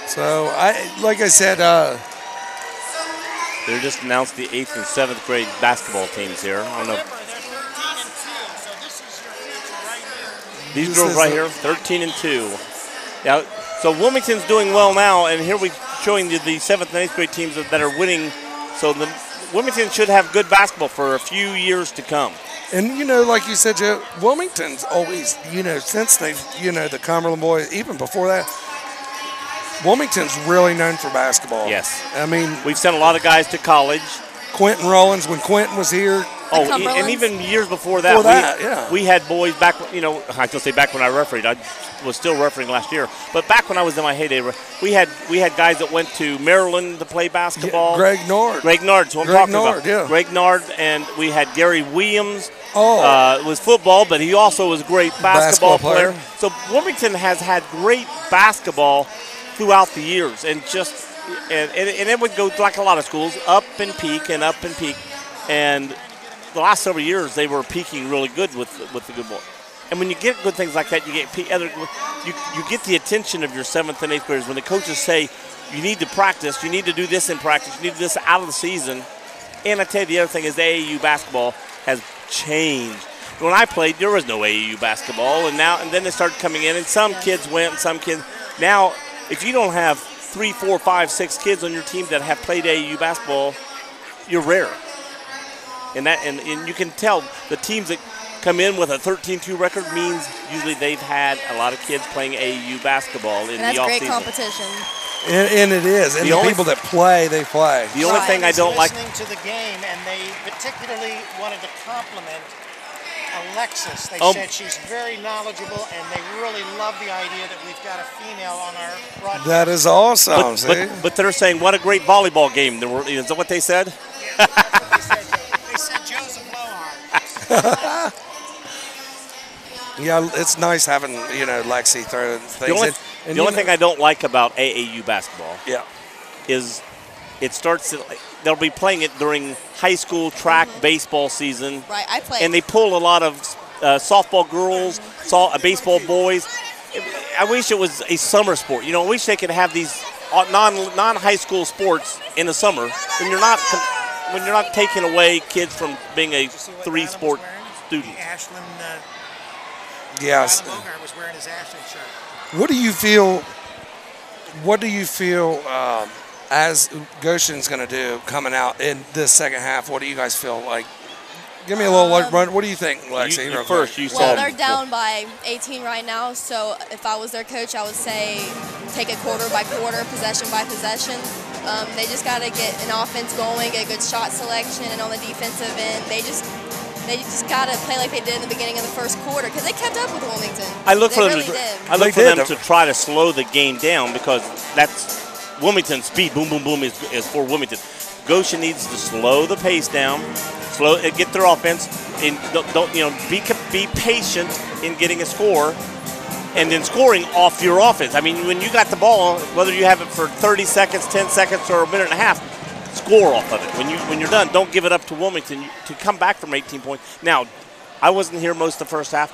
S1: So, like I said,
S5: They just announced the 8th and 7th grade basketball teams here. I don't know. These girls right here, 13 and 2. Yeah, so Wilmington's doing well now, and here we're showing you the 7th and 8th grade teams that are winning. So the Wilmington should have good basketball for a few years to come.
S1: And, like you said, Joe, Wilmington's always, since they've, the Cumberland boys, even before that, Wilmington's really known for basketball.
S5: Yes.
S1: I mean,
S5: we've sent a lot of guys to college.
S1: Quentin Rollins, when Quentin was here.
S5: And even years before that, we had boys back, I was going to say back when I refereed. I was still refereeing last year. But back when I was in my heyday, we had guys that went to Maryland to play basketball.
S1: Greg Nord.
S5: Greg Nard's what I'm talking about. Yeah. Greg Nard, and we had Gary Williams. It was football, but he also was a great basketball player. So Wilmington has had great basketball throughout the years, and it would go like a lot of schools, up and peak and up and peak. And the last several years, they were peaking really good with the good ball. And when you get good things like that, you get the attention of your 7th and 8th graders. When the coaches say, you need to practice, you need to do this in practice, you need to do this out of the season. And I tell you, the other thing is the AAU basketball has changed. When I played, there was no AAU basketball, and then they started coming in, and some kids went, and some kids. Now, if you don't have 3, 4, 5, 6 kids on your team that have played AAU basketball, you're rare. And you can tell the teams that come in with a 13-2 record means usually they've had a lot of kids playing AAU basketball in the offseason.
S3: That's great competition.
S1: And it is. And the people that play, they play.
S5: The only thing I don't like.
S2: Listening to the game, and they particularly wanted to compliment Alexis. They said she's very knowledgeable, and they really love the idea that we've got a female on our broadcast.
S1: That is awesome.
S5: But they're saying, what a great volleyball game. Is that what they said?
S2: Yeah, they said Joseph Lohart.
S1: Yeah, it's nice having, Lexi throw things in.
S5: The only thing I don't like about AAU basketball is it starts – they'll be playing it during high school track baseball season.
S3: Right, I play.
S5: And they pull a lot of softball girls, baseball boys. I wish it was a summer sport. I wish they could have these non-high school sports in the summer when you're not taking away kids from being a 3-sport student.
S1: Yes.
S2: Bogart was wearing his Ashland shirt.
S1: What do you feel as Goshen's going to do coming out in this second half? What do you guys feel like? Give me a little run. What do you think, Lexi?
S3: They're down by 18 right now, so if I was their coach, I would say take it quarter by quarter, possession by possession. They just got to get an offense going, get a good shot selection, and on the defensive end, they just got to play like they did in the beginning of the first quarter because they kept up with Wilmington.
S5: I look for them to try to slow the game down because that's Wilmington's speed. Boom, boom, boom is for Wilmington. Goshen needs to slow the pace down, get their offense, and be patient in getting a score, and then scoring off your offense. I mean, when you got the ball, whether you have it for 30 seconds, 10 seconds, or a minute and a half, score off of it. When you're done, don't give it up to Wilmington to come back from 18 points. Now, I wasn't here most of the first half.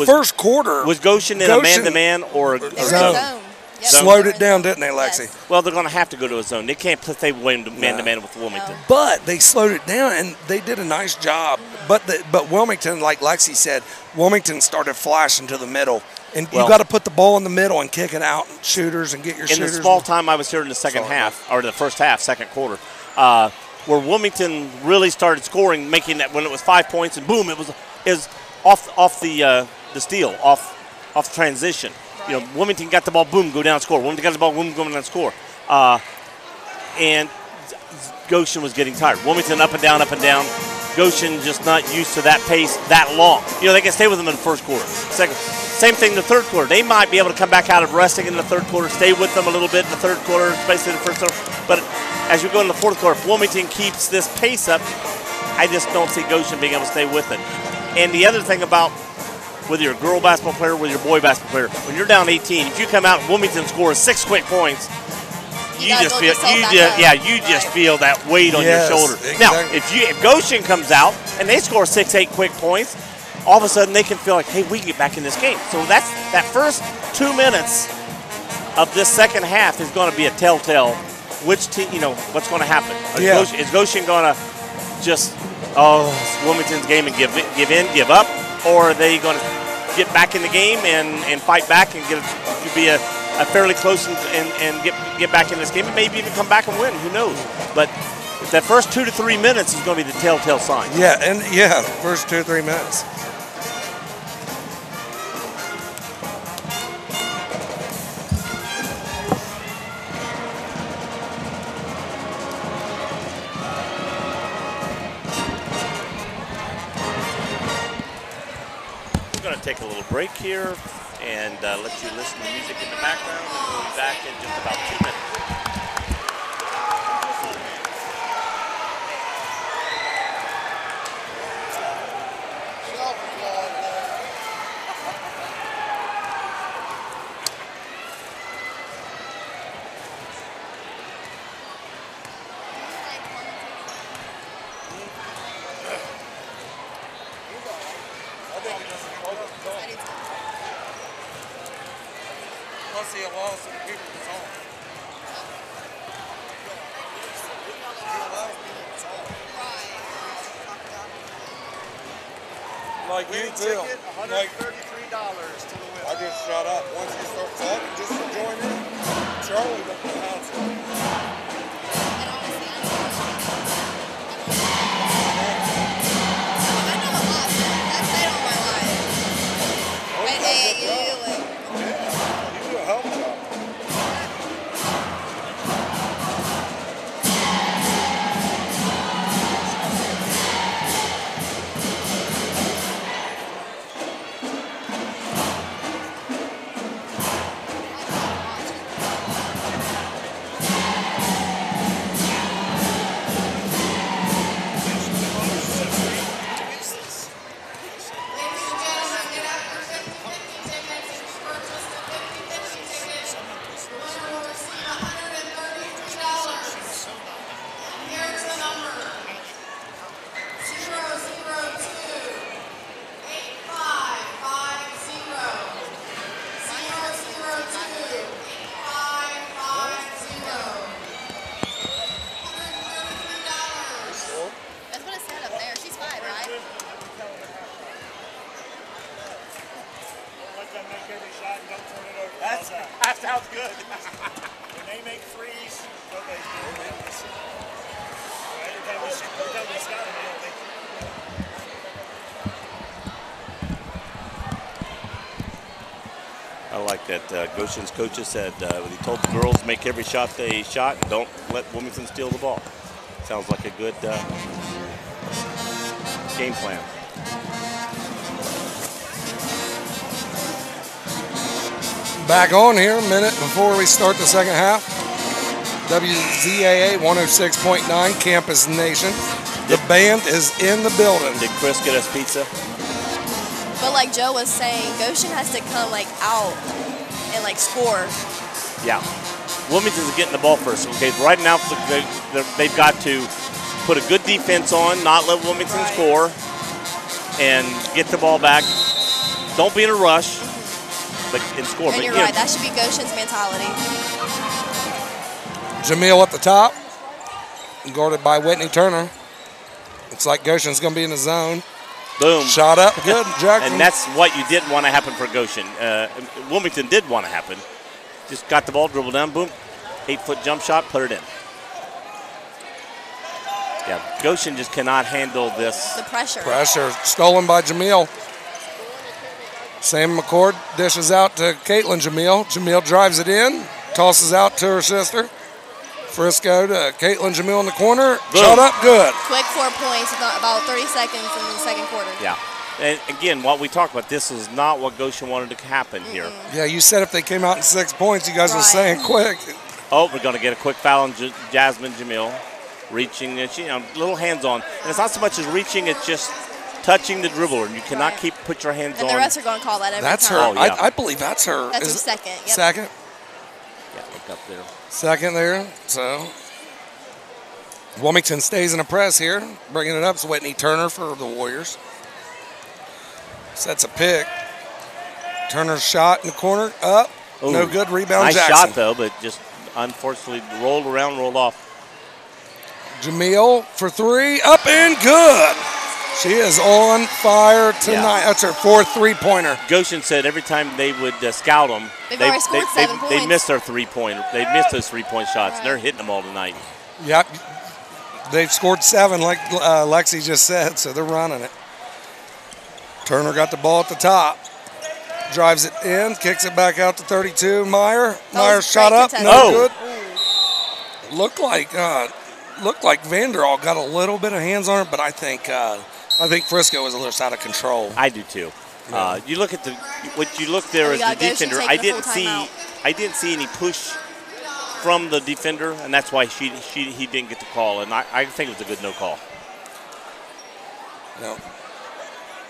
S1: First quarter
S5: was Goshen in a man-to-man or a zone?
S3: Yep.
S1: Slowed it down, didn't they, Lexi?
S3: Yes.
S5: Well, they're going to have to go to a zone. They can't play man-to-man with Wilmington.
S3: No.
S1: But they slowed it down, and they did a nice job. But Wilmington, like Lexi said, Wilmington started flashing to the middle. And you got to put the ball in the middle and kick it out, and shooters, and get your shooters.
S5: In the small time I was here in the second half, or the first half, second quarter, where Wilmington really started scoring, making that when it was 5 points, and boom, it was off the steal, off transition. Wilmington got the ball, boom, go down and score. Wilmington got the ball, boom, go down and score. And Goshen was getting tired. Wilmington up and down, up and down. Goshen just not used to that pace that long. They can stay with them in the first quarter. Same thing in the third quarter. They might be able to come back out of resting in the third quarter, stay with them a little bit in the third quarter, especially the first quarter. But as you go in the fourth quarter, if Wilmington keeps this pace up, I just don't see Goshen being able to stay with it. And the other thing about whether you're a girl basketball player, whether you're a boy basketball player, when you're down 18, if you come out and Wilmington scores 6 quick points, you just feel that weight on your shoulder.
S1: Exactly.
S5: Now, if Goshen comes out and they score 6, 8 quick points, all of a sudden they can feel like, hey, we can get back in this game. So that first 2 minutes of this second half is going to be a telltale which team, what's going to happen.
S1: Yeah.
S5: Is Goshen going to just, it's Wilmington's game and give in, give up? Or are they going to get back in the game and fight back and be a fairly close and get back in this game and maybe even come back and win? Who knows? But that first 2 to 3 minutes is going to be the telltale sign.
S1: Yeah, first 2 or 3 minutes.
S5: Take a little break here and let you listen to music in the background, and we'll be back in just about 2 minutes.
S1: Like you too. Like
S2: $133 to the win.
S1: I just shut up. Once you start talking, just to join in. Charlie got the house. You do a hell of a job.
S5: That sounds good.
S2: When they make threes, nobody's doing that. Every time we scout them, they don't make
S5: I like that Goshen's coaches said he told the girls make every shot they shot and don't let Wilmington steal the ball. Sounds like a good game plan.
S1: Back on here a minute before we start the second half. WZAA 106.9 Campus Nation. The band is in the building.
S5: Did Chris get us pizza?
S3: But like Joe was saying, Goshen has to come out and score.
S5: Yeah. Wilmington's getting the ball first. Okay, right now they've got to put a good defense on, not let Wilmington score, and get the ball back. Don't be in a rush, and score.
S3: And you're right, that should be Goshen's mentality.
S1: Jamil at the top, guarded by Whitney Turner. Looks like Goshen's going to be in the zone.
S5: Boom.
S1: Shot up, good, Jackson.
S5: And that's what you didn't want to happen for Goshen. Wilmington did want to happen. Just got the ball, dribbled down, boom. 8-foot jump shot, put it in. Yeah, Goshen just cannot handle this.
S3: The pressure.
S1: Pressure, stolen by Jamil. Sam McCord dishes out to Caitlin Jamil. Jamil drives it in, tosses out to her sister. Frisco to Caitlin Jamil in the corner.
S5: Boom.
S1: Shot up, good.
S3: Quick 4 points, about 30 seconds in the second quarter.
S5: Yeah. And again, what we talked about, this is not what Goshen wanted to happen here.
S1: Yeah, you said if they came out in 6 points, you guys were saying quick.
S5: Oh, we're going to get a quick foul on Jasmine Jamil. Reaching, little hands-on. And it's not so much as reaching, it's just touching the dribbler. And you cannot put your hands on.
S3: And the refs are going to call that every
S1: That's
S3: time.
S1: her. Oh, yeah. I believe that's her.
S3: That's her second. Yep.
S1: Second?
S5: Yeah, look up there.
S1: Second there. So Wilmington stays in a press here. Bringing it up is Whitney Turner for the Warriors. Sets a pick. Turner's shot in the corner. Up.
S5: Ooh,
S1: no good. Rebound
S5: nice
S1: Jackson.
S5: shot, though, but just unfortunately rolled around, rolled off.
S1: Jamil for three, up and good. She is on fire tonight.
S5: Yeah.
S1: That's her fourth three-pointer.
S5: Goshen said every time they would scout them,
S3: They've already scored 7
S5: they
S3: points.
S5: missed their three-point. They missed those three-point shots.
S3: Right.
S5: They're hitting them all tonight.
S1: Yep. They've scored 7, like Lexi just said, so they're running it. Turner got the ball at the top. Drives it in, kicks it back out to 32. Meyer shot up,
S3: contest.
S1: no good. Looked like Vanderall got a little bit of hands on it, but I think Frisco was a little out of control.
S5: I do too. You look at what you look there
S3: Oh,
S5: as
S3: yeah,
S5: the
S3: Goshen
S5: defender.
S3: taking a full timeout.
S5: I didn't see any push from the defender, and that's why he didn't get the call. And I think it was a good no call.
S1: No.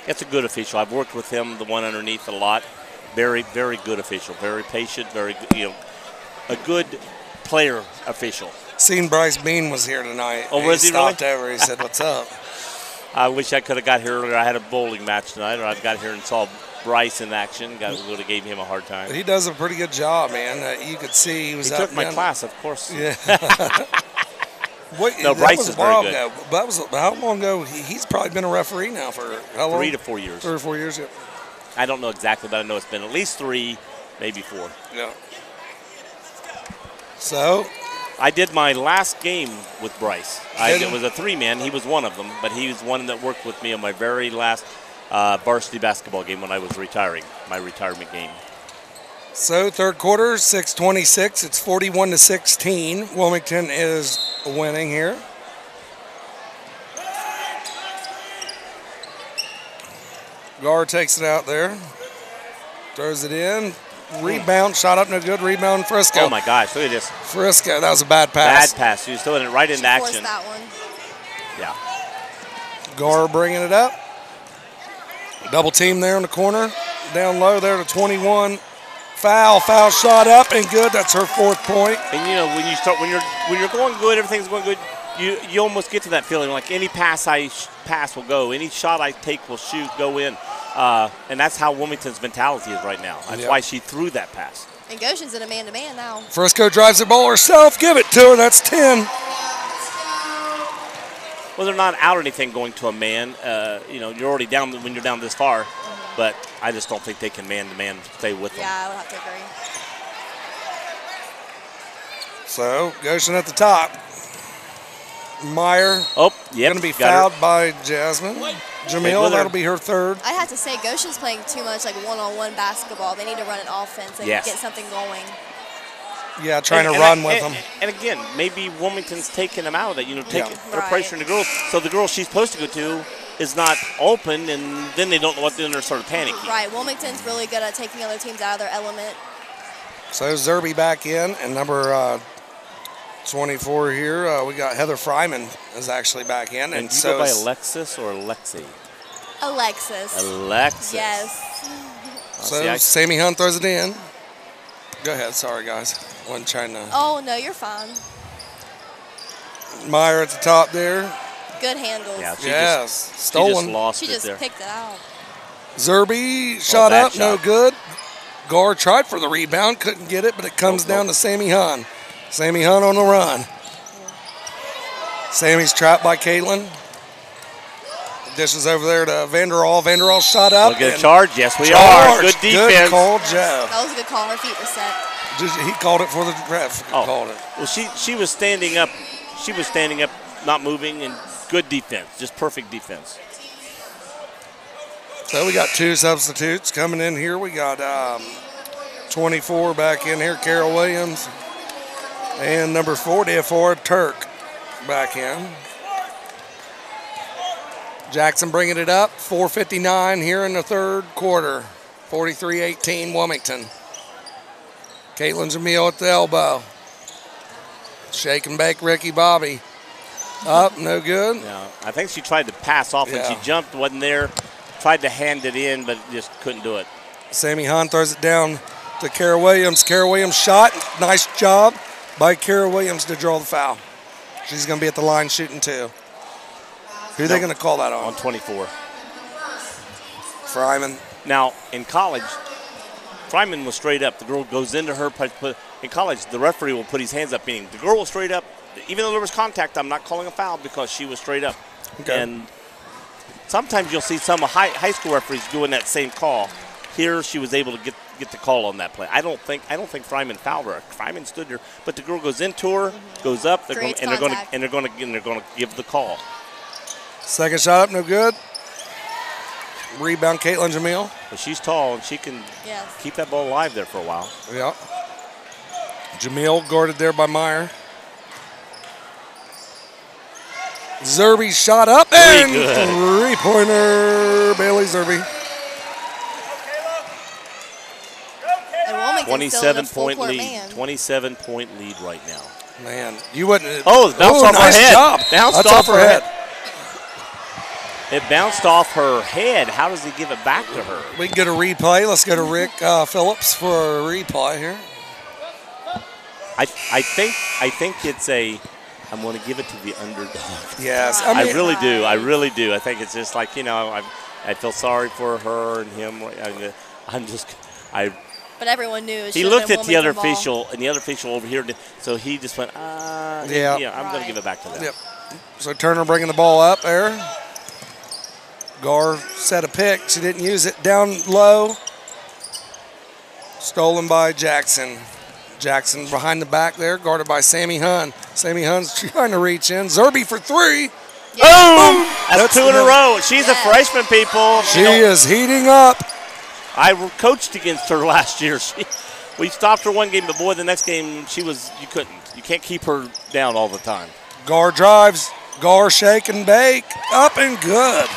S5: That's a good official. I've worked with him, the one underneath, a lot. Very, very good official. Very patient. Very good, a good player official.
S1: Seen Bryce Bean was here tonight.
S5: Oh, was he
S1: stopped
S5: really?
S1: over. He said, "What's up?"
S5: I wish I could have got here earlier. I had a bowling match tonight, or I got here and saw Bryce in action. Would have gave him a hard time.
S1: He does a pretty good job, man. You could see he was.
S5: He
S1: up
S5: took my
S1: down.
S5: class, of course.
S1: Yeah. Wait,
S5: No,
S1: that
S5: Bryce
S1: was
S5: is
S1: a while
S5: very good.
S1: ago. That was how long ago? He's probably been a referee now for how long?
S5: 3 to 4 years.
S1: 3 or 4 years. Yeah.
S5: I don't know exactly, but I know it's been at least 3, maybe 4.
S1: Yeah. So.
S5: I did my last game with Bryce.
S1: Did
S5: It
S1: you?
S5: was a 3-man. He was one of them, but he was one that worked with me on my very last varsity basketball game when I was retiring, my retirement game.
S1: So third quarter, 6:26. It's 41-16. Wilmington is winning here. Gar takes it out there, throws it in. Rebound, shot up, no good. Rebound, Frisco.
S5: Oh my gosh, look at this.
S1: Frisco, that was a bad pass.
S5: Bad pass. He was throwing it right into
S3: She forced
S5: action.
S3: that one.
S5: Yeah.
S1: Gar bringing it up. Double team there in the corner. Down low there to 21. Foul shot up and good. That's her 4th point.
S5: And when you're going good, everything's going good. You almost get to that feeling like any pass I pass will go, any shot I take will go in, and that's how Wilmington's mentality is right now. That's why she threw that pass.
S3: And Goshen's in a man-to-man now.
S1: Frisco drives the ball herself. Give it to her. That's 10.
S5: Well, they're not out or anything going to a man. You're already down when you're down this far, but I just don't think they can man-to-man stay with them.
S3: Yeah, I would have to agree.
S1: So Goshen at the top. Meyer going to be fouled by Jasmine. Jamil, that'll be her 3rd.
S3: I have to say, Goshen's playing too much like one-on-one basketball. They need to run an offense and get something going.
S1: Yeah, trying to run with them.
S5: And again, maybe Wilmington's taking them out of it. They're
S3: Right.
S5: pressuring the girls. So the girl she's supposed to go to is not open, and then they don't know what to do, and they're sort of panicking.
S3: Right, Wilmington's really good at taking other teams out of their element.
S1: So Zerby back in, and number 24 here, we got Heather Fryman is actually back in.
S5: And do you
S1: so
S5: go by Alexis or Alexi?
S3: Alexis.
S5: Alexis.
S3: Yes.
S1: So Sammy Hunt throws it in. Go ahead. Sorry, guys. Wasn't trying to.
S3: Oh, no, you're fine.
S1: Meyer at the top there.
S3: Good handles.
S5: Yeah,
S1: stolen.
S5: She just lost
S3: She
S5: it
S3: just
S5: there.
S3: picked it out.
S1: Zerby shot
S5: bad
S1: up, no
S5: shot.
S1: good. Gar tried for the rebound, couldn't get it, but it comes down to Sammy Hunt. Sammy Hunt on the run. Sammy's trapped by Caitlin. Dishes over there to Vanderall. Vanderall shot up.
S5: We'll get a charge. Yes, we are. Good defense.
S1: Good call, Jeff.
S3: That was a good call. Her feet were set.
S1: He called it for the ref. Called it.
S5: Well, she was standing up. She was standing up, not moving, and good defense. Just perfect defense.
S1: So we got 2 substitutes coming in here. We got 24 back in here, Carol Williams. And number 44, Turk, back in. Jackson bringing it up. 4:59 here in the third quarter. 43-18 Wilmington. Caitlin Jamil at the elbow. Shake and bake Ricky Bobby. Up, no good.
S5: Yeah, I think she tried to pass off when
S1: Yeah.
S5: she jumped, wasn't there. Tried to hand it in, but just couldn't do it.
S1: Sammy Hahn throws it down to Kara Williams. Kara Williams shot. Nice job by Kara Williams to draw the foul. She's going to be at the line shooting 2. Who are they going to call that on?
S5: On 24.
S1: Fryman.
S5: Now, in college, Fryman was straight up. The girl goes into her. In college, the referee will put his hands up, meaning the girl was straight up. Even though there was contact, I'm not calling a foul because she was straight up.
S1: Okay.
S5: And sometimes you'll see some high school referees doing that same call. Here, she was able to get the call on that play. I don't think Fryman fouled her. Fryman stood there, but the girl goes into her, goes up, they're going to give the call.
S1: Second shot up, no good. Rebound, Caitlin Jamil.
S5: But she's tall and she can keep that ball alive there for a while.
S1: Yeah. Jamil guarded there by Meyer. Zerby shot up and three-pointer. Bailey Zerby.
S5: 27-point lead. 27-point lead right now.
S1: Man, you wouldn't.
S5: Oh, bounced off
S1: nice
S5: her head.
S1: Job.
S5: Bounced off her head. It bounced off her head. How does he give it back to her?
S1: We can get a replay. Let's go to Rick Phillips for a replay here.
S5: I think it's a. I'm going to give it to the underdog.
S1: Yes,
S5: I really do. I really do. I think it's just like, I feel sorry for her and him.
S3: But everyone knew.
S5: He looked at the other official, and the other official over here, so he just went, I'm going to give it back to them.
S1: Yep. So Turner bringing the ball up there. Gar set a pick. She didn't use it. Down low. Stolen by Jackson. Jackson behind the back there, guarded by Sammy Hunn. Sammy Hunn's trying to reach in. Zerby for three.
S5: Yeah. Boom! That's two in a row. She's a freshman, people.
S1: She is heating up.
S5: I coached against her last year. We stopped her one game, but boy, the next game you couldn't. You can't keep her down all the time.
S1: Gar drives. Gar shake and bake. Up and good.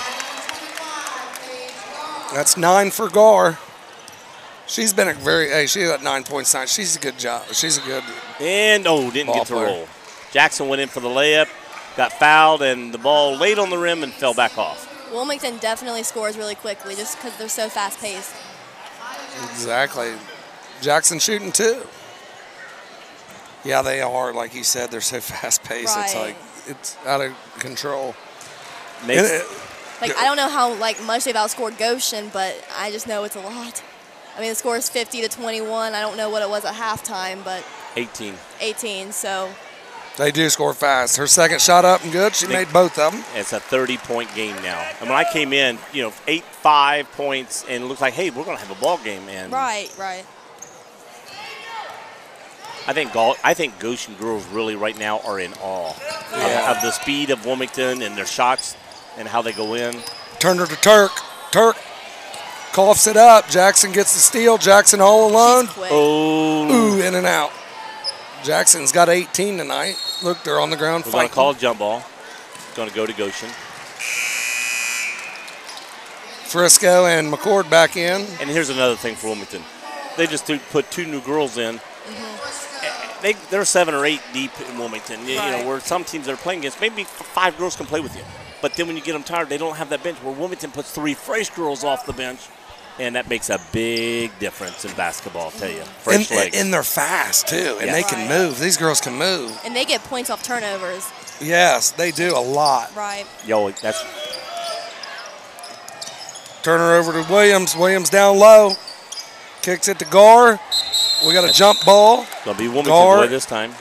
S1: That's 9 for Gar. She's been she got 9 points. She's a good job. She's a good.
S5: And didn't get to roll. Jackson went in for the layup, got fouled, and the ball laid on the rim and fell back off.
S3: Wilmington definitely scores really quickly just because they're so fast-paced.
S1: Exactly. Jackson shooting too. Yeah, they are. Like you said, they're so fast-paced.
S3: Right.
S1: It's out of control.
S3: I don't know how much they've outscored Goshen, but I just know it's a lot. I mean, the score is 50-21. I don't know what it was at halftime, but 18. So
S1: they do score fast. Her second shot up and good. She made both of them.
S5: It's a 30-point game now. And when I came in, 5 points, and it looks like, hey, we're going to have a ball game. And
S3: right.
S5: I think Goshen girls really right now are in awe of the speed of Wilmington and their shots and how they go in.
S1: Turner to Turk. Turk coughs it up. Jackson gets the steal. Jackson all alone. Ooh, in and out. Jackson's got 18 tonight. Look, they're on the ground fighting.
S5: We're going to call a jump ball. It's going to go to Goshen.
S1: Frisco and McCord back in.
S5: And here's another thing for Wilmington. They just put 2 new girls in. Mm-hmm. They're 7 or 8 deep in Wilmington. Right. Where some teams that are playing against, maybe 5 girls can play with you. But then when you get them tired, they don't have that bench. Where Wilmington puts 3 fresh girls off the bench. And that makes a big difference in basketball, I'll tell you. Fresh legs.
S1: And they're fast, too. And they can move. These girls can move.
S3: And they get points off turnovers.
S1: Yes, they do a lot.
S3: Right.
S5: That's...
S1: Turner over to Williams. Williams down low. Kicks it to Gar. We got a jump ball.
S5: Going to be Wilmington boy this time.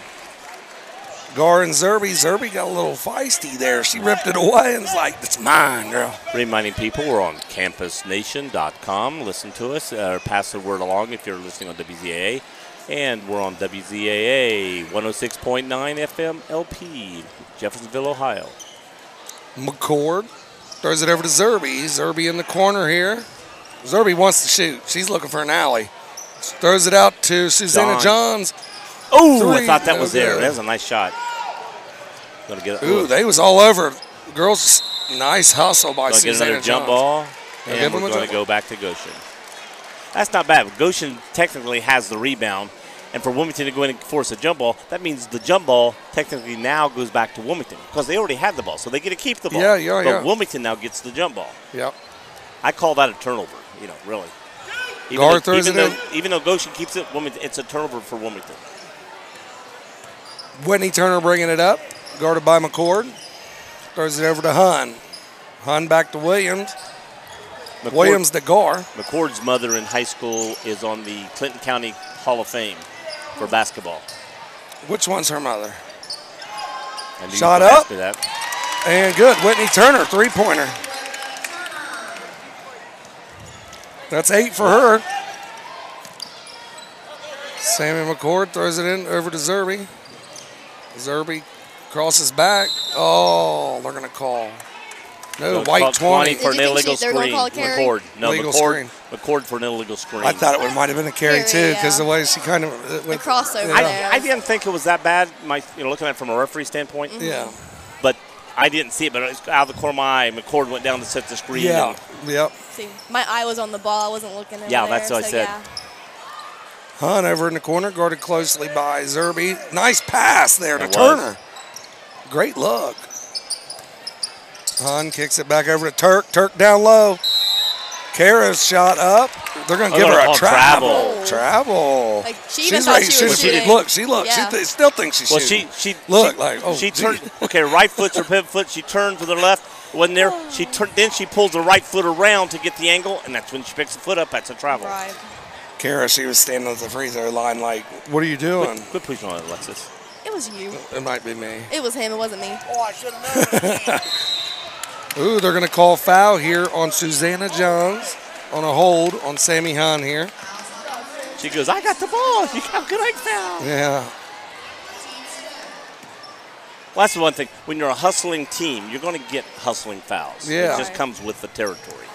S1: Gar and Zerby. Zerby got a little feisty there. She ripped it away and was like, it's mine, girl.
S5: Reminding people we're on campusnation.com. Listen to us or pass the word along if you're listening on WZAA. And we're on WZAA 106.9 FM LP, Jeffersonville, Ohio.
S1: McCord throws it over to Zerby. Zerby in the corner here. Zerby wants to shoot. She's looking for an alley. Throws it out to Susanna Johns.
S5: Oh, I thought that was there. That was a nice shot. Gonna get it.
S1: Ooh, they was all over. Girls, nice hustle by Susanna Johns.
S5: Get another jump ball, and we're going to go back to Goshen. That's not bad. Goshen technically has the rebound, and for Wilmington to go in and force a jump ball, that means the jump ball technically now goes back to Wilmington because they already had the ball, so they get to keep the ball. But Wilmington now gets the jump ball.
S1: Yep.
S5: I call that a turnover, really. Even though Goshen keeps it, it's a turnover for Wilmington.
S1: Whitney Turner bringing it up, guarded by McCord. Throws it over to Hunn. Hunn back to Williams. Williams to Gar.
S5: McCord's mother in high school is on the Clinton County Hall of Fame for basketball.
S1: Which one's her mother?
S5: I knew
S1: Shot
S5: you could
S1: up.
S5: ask me that.
S1: And good. Whitney Turner, three-pointer. That's 8 for her. Sammy McCord throws it in over to Zerby. Zerby crosses back. Oh, they're going to call. No, white 20.
S5: For an illegal screen. McCord. No,
S1: Illegal screen.
S5: McCord for an illegal screen.
S1: I thought it might have been a carry too, because the way she kind of
S3: the crossover.
S1: Yeah.
S5: I didn't think it was that bad. Looking at it from a referee standpoint.
S1: Yeah.
S5: But I didn't see it. But it was out of the corner of my eye. McCord went down to set the screen.
S1: Yeah. Yep.
S3: See, my eye was on the ball. I wasn't looking at it.
S5: Yeah, that's what I said.
S3: Yeah.
S1: Hunt over in the corner, guarded closely by Zerby. Nice pass there to
S5: It
S1: Turner.
S5: was.
S1: Great look. Hun kicks it back over to Turk. Turk down low. Kara's shot up. They're going to give her a travel. Travel.
S3: Like, she even thought she was shooting.
S1: Look, she looked.
S3: Yeah.
S1: She still thinks she's shooting.
S5: She turned. Okay, right foot's her pivot foot. She turned to the left. Wasn't there? Then she pulls the right foot around to get the angle, and that's when she picks the foot up. That's a travel.
S3: Right.
S1: Kara, she was standing at the free throw line like, what are you doing?
S5: Quit pushing on it, Alexis.
S3: It was you.
S1: It might be me.
S3: It was him. It wasn't me.
S8: Oh, I should have known.
S1: Ooh, they're going to call foul here on Susanna Jones on a hold on Sammy Hahn here.
S5: She goes, I got the ball. You got good eye foul.
S1: Yeah.
S5: Well, that's the one thing. When you're a hustling team, you're going to get hustling fouls.
S1: Yeah.
S5: It just comes with the territory.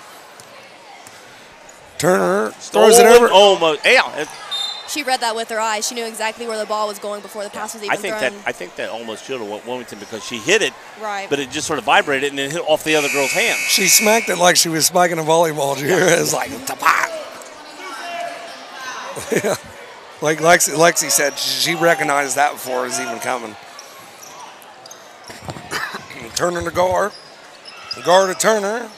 S1: Turner throws it over.
S5: Almost. Yeah.
S3: She read that with her eyes. She knew exactly where the ball was going before the pass was even thrown.
S5: I think that almost should have went Wilmington because she hit it,
S3: right?
S5: But it just sort of vibrated and then hit off the other girl's hand.
S1: She smacked it like she was spiking a volleyball. It was like, yeah. Like Lexi said, she recognized that before it was even coming. Turner to Gar. Gar to Turner.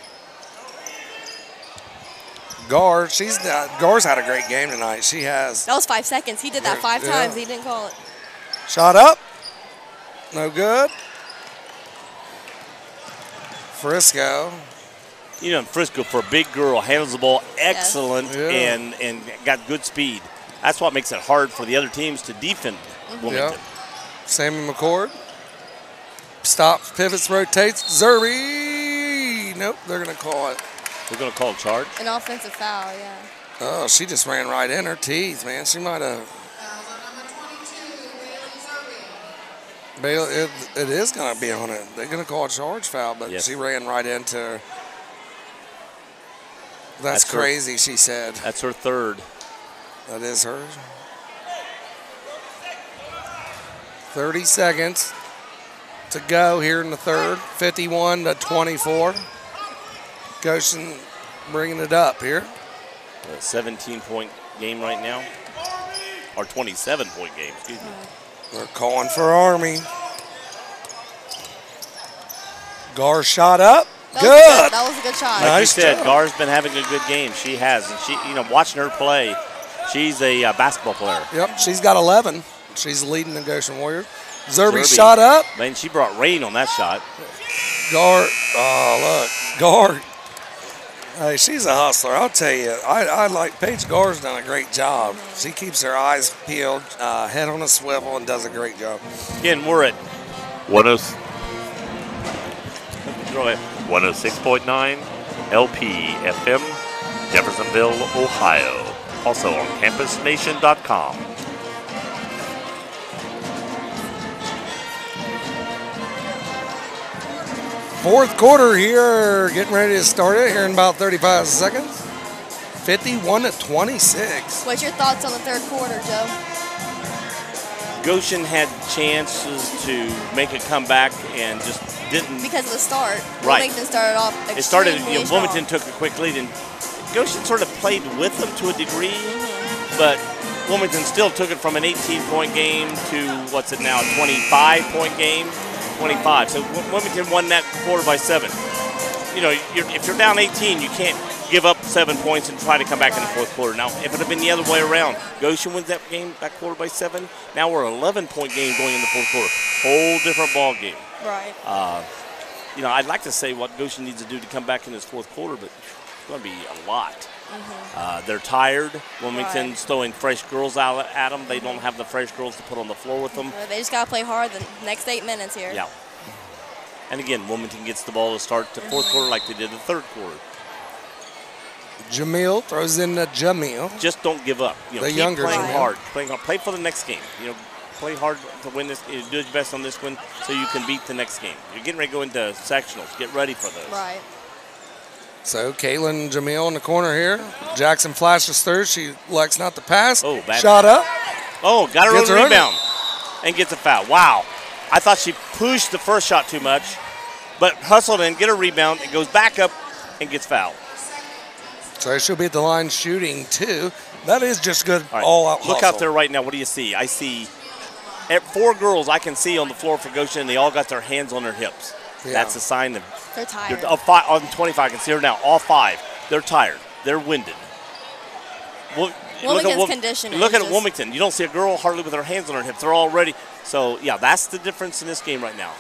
S1: Gar's had a great game tonight. She has.
S3: That was 5 seconds. He did that 5 times. He didn't call it.
S1: Shot up. No good. Frisco.
S5: You know, Frisco, for a big girl, handles the ball excellent and got good speed. That's what makes it hard for the other teams to defend Wilmington.
S1: Sammy McCord. Stops, pivots, rotates. Zerby. Nope, they're going to call it.
S5: They're going to call a charge?
S3: An offensive foul, yeah.
S1: Oh, she just ran right in her teeth, man. She might have. It is going to be on it. They're going to call a charge foul, but she ran right into her. That's crazy, she said.
S5: That's her third.
S1: That is hers. 30 seconds to go here in the third. 51-24. Goshen bringing it up here.
S5: A 17-point game right now. Or 27-point game, excuse me.
S1: They're calling for Army. Gar shot up. Good.
S3: That was a good shot.
S5: Like you said, Gar's been having a good game. She has. And she, watching her play, she's a basketball player.
S1: Yep, she's got 11. She's leading the Goshen Warriors. Zerby shot up.
S5: Man, she brought rain on that shot.
S1: Gar, Gar. Hey, she's a hustler. I'll tell you. I like Paige Gar's done a great job. She keeps her eyes peeled, head on a swivel, and does a great job.
S5: Again, we're at
S7: 106.9 LP FM, Jeffersonville, Ohio. Also on campusnation.com.
S1: Fourth quarter here, getting ready to start it here in about 35 seconds. 51-26.
S3: What's your thoughts on the third quarter, Joe?
S5: Goshen had chances to make a comeback and just didn't.
S3: Because of the start.
S5: Right.
S3: Wilmington started off
S5: It started,
S3: extremely
S5: Wilmington
S3: strong.
S5: took a quick lead, and Goshen sort of played with them to a degree, but Wilmington still took it from an 18-point game to, what's it now, a 25-point game? 25. So Wilmington won that quarter by 7. If you're down 18, you can't give up 7 points and try to come back in the fourth quarter. Now, if it had been the other way around, Goshen wins that quarter by 7. Now we're an 11-point game going in the fourth quarter. Whole different ball game.
S3: Right.
S5: I'd like to say what Goshen needs to do to come back in this fourth quarter, but going to be a lot. They're tired. Wilmington's throwing fresh girls out at them. They don't have the fresh girls to put on the floor with them.
S3: They just got to play hard the next 8 minutes here.
S5: Yeah. And again, Wilmington gets the ball to start the fourth quarter like they did the third quarter.
S1: Jamil throws in the Jamil.
S5: Just don't give up. You know,
S1: The
S5: keep
S1: younger
S5: playing
S1: Jamil.
S5: hard. Playing hard. Play for the next game. You know, play hard to win this. Do your best on this one so you can beat the next game. You're getting ready to go into sectionals. Get ready for those.
S3: Right.
S1: So Caitlin Jamil in the corner here. Jackson flashes through. She elects not to pass.
S5: Oh, bad.
S1: Shot up.
S5: Oh, got her
S1: Gets
S5: own
S1: her
S5: rebound and gets a foul. Wow. I thought she pushed the first shot too much, but hustled in, get a rebound, and goes back up and gets fouled.
S1: So she'll be at the line shooting 2. That is just good
S5: All right.
S1: all-out
S5: Look
S1: hustle.
S5: out there right now. What do you see? I see 4 girls I can see on the floor for Goshen, and they all got their hands on their hips.
S1: Yeah.
S5: That's a sign of
S3: They're tired.
S5: on 25. I can see her now. All 5. They're tired. They're winded.
S3: Wilmington's condition
S5: Look
S3: is
S5: at
S3: just-
S5: Wilmington. You don't see a girl hardly with her hands on her hips. They're all ready. So, yeah, that's the difference in this game right now.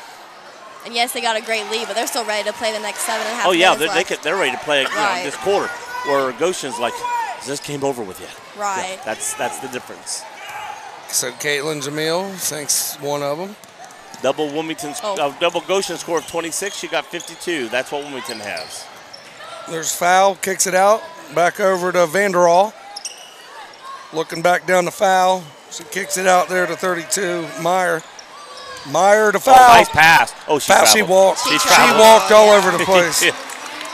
S3: And yes, they got a great lead, but they're still ready to play the next 7.5
S5: Oh, yeah,
S3: minutes left.
S5: they're ready to play
S3: Right.
S5: this quarter, where Goshen's like, is this game over with yet?
S3: Right.
S5: Yeah, that's the difference.
S1: So Caitlin Jamil sinks one of them.
S5: Double Wilmington's
S3: Oh.
S5: double Goshen score of 26. She got 52. That's what Wilmington has.
S1: There's foul, kicks it out. Back over to Vanderall. Looking back down the foul. She kicks it out there to 32. Meyer. Meyer to foul.
S5: Oh, nice pass. Oh, she
S1: Foul.
S5: traveled.
S1: She walked.
S3: She
S1: She
S3: traveled.
S1: walked all over the place.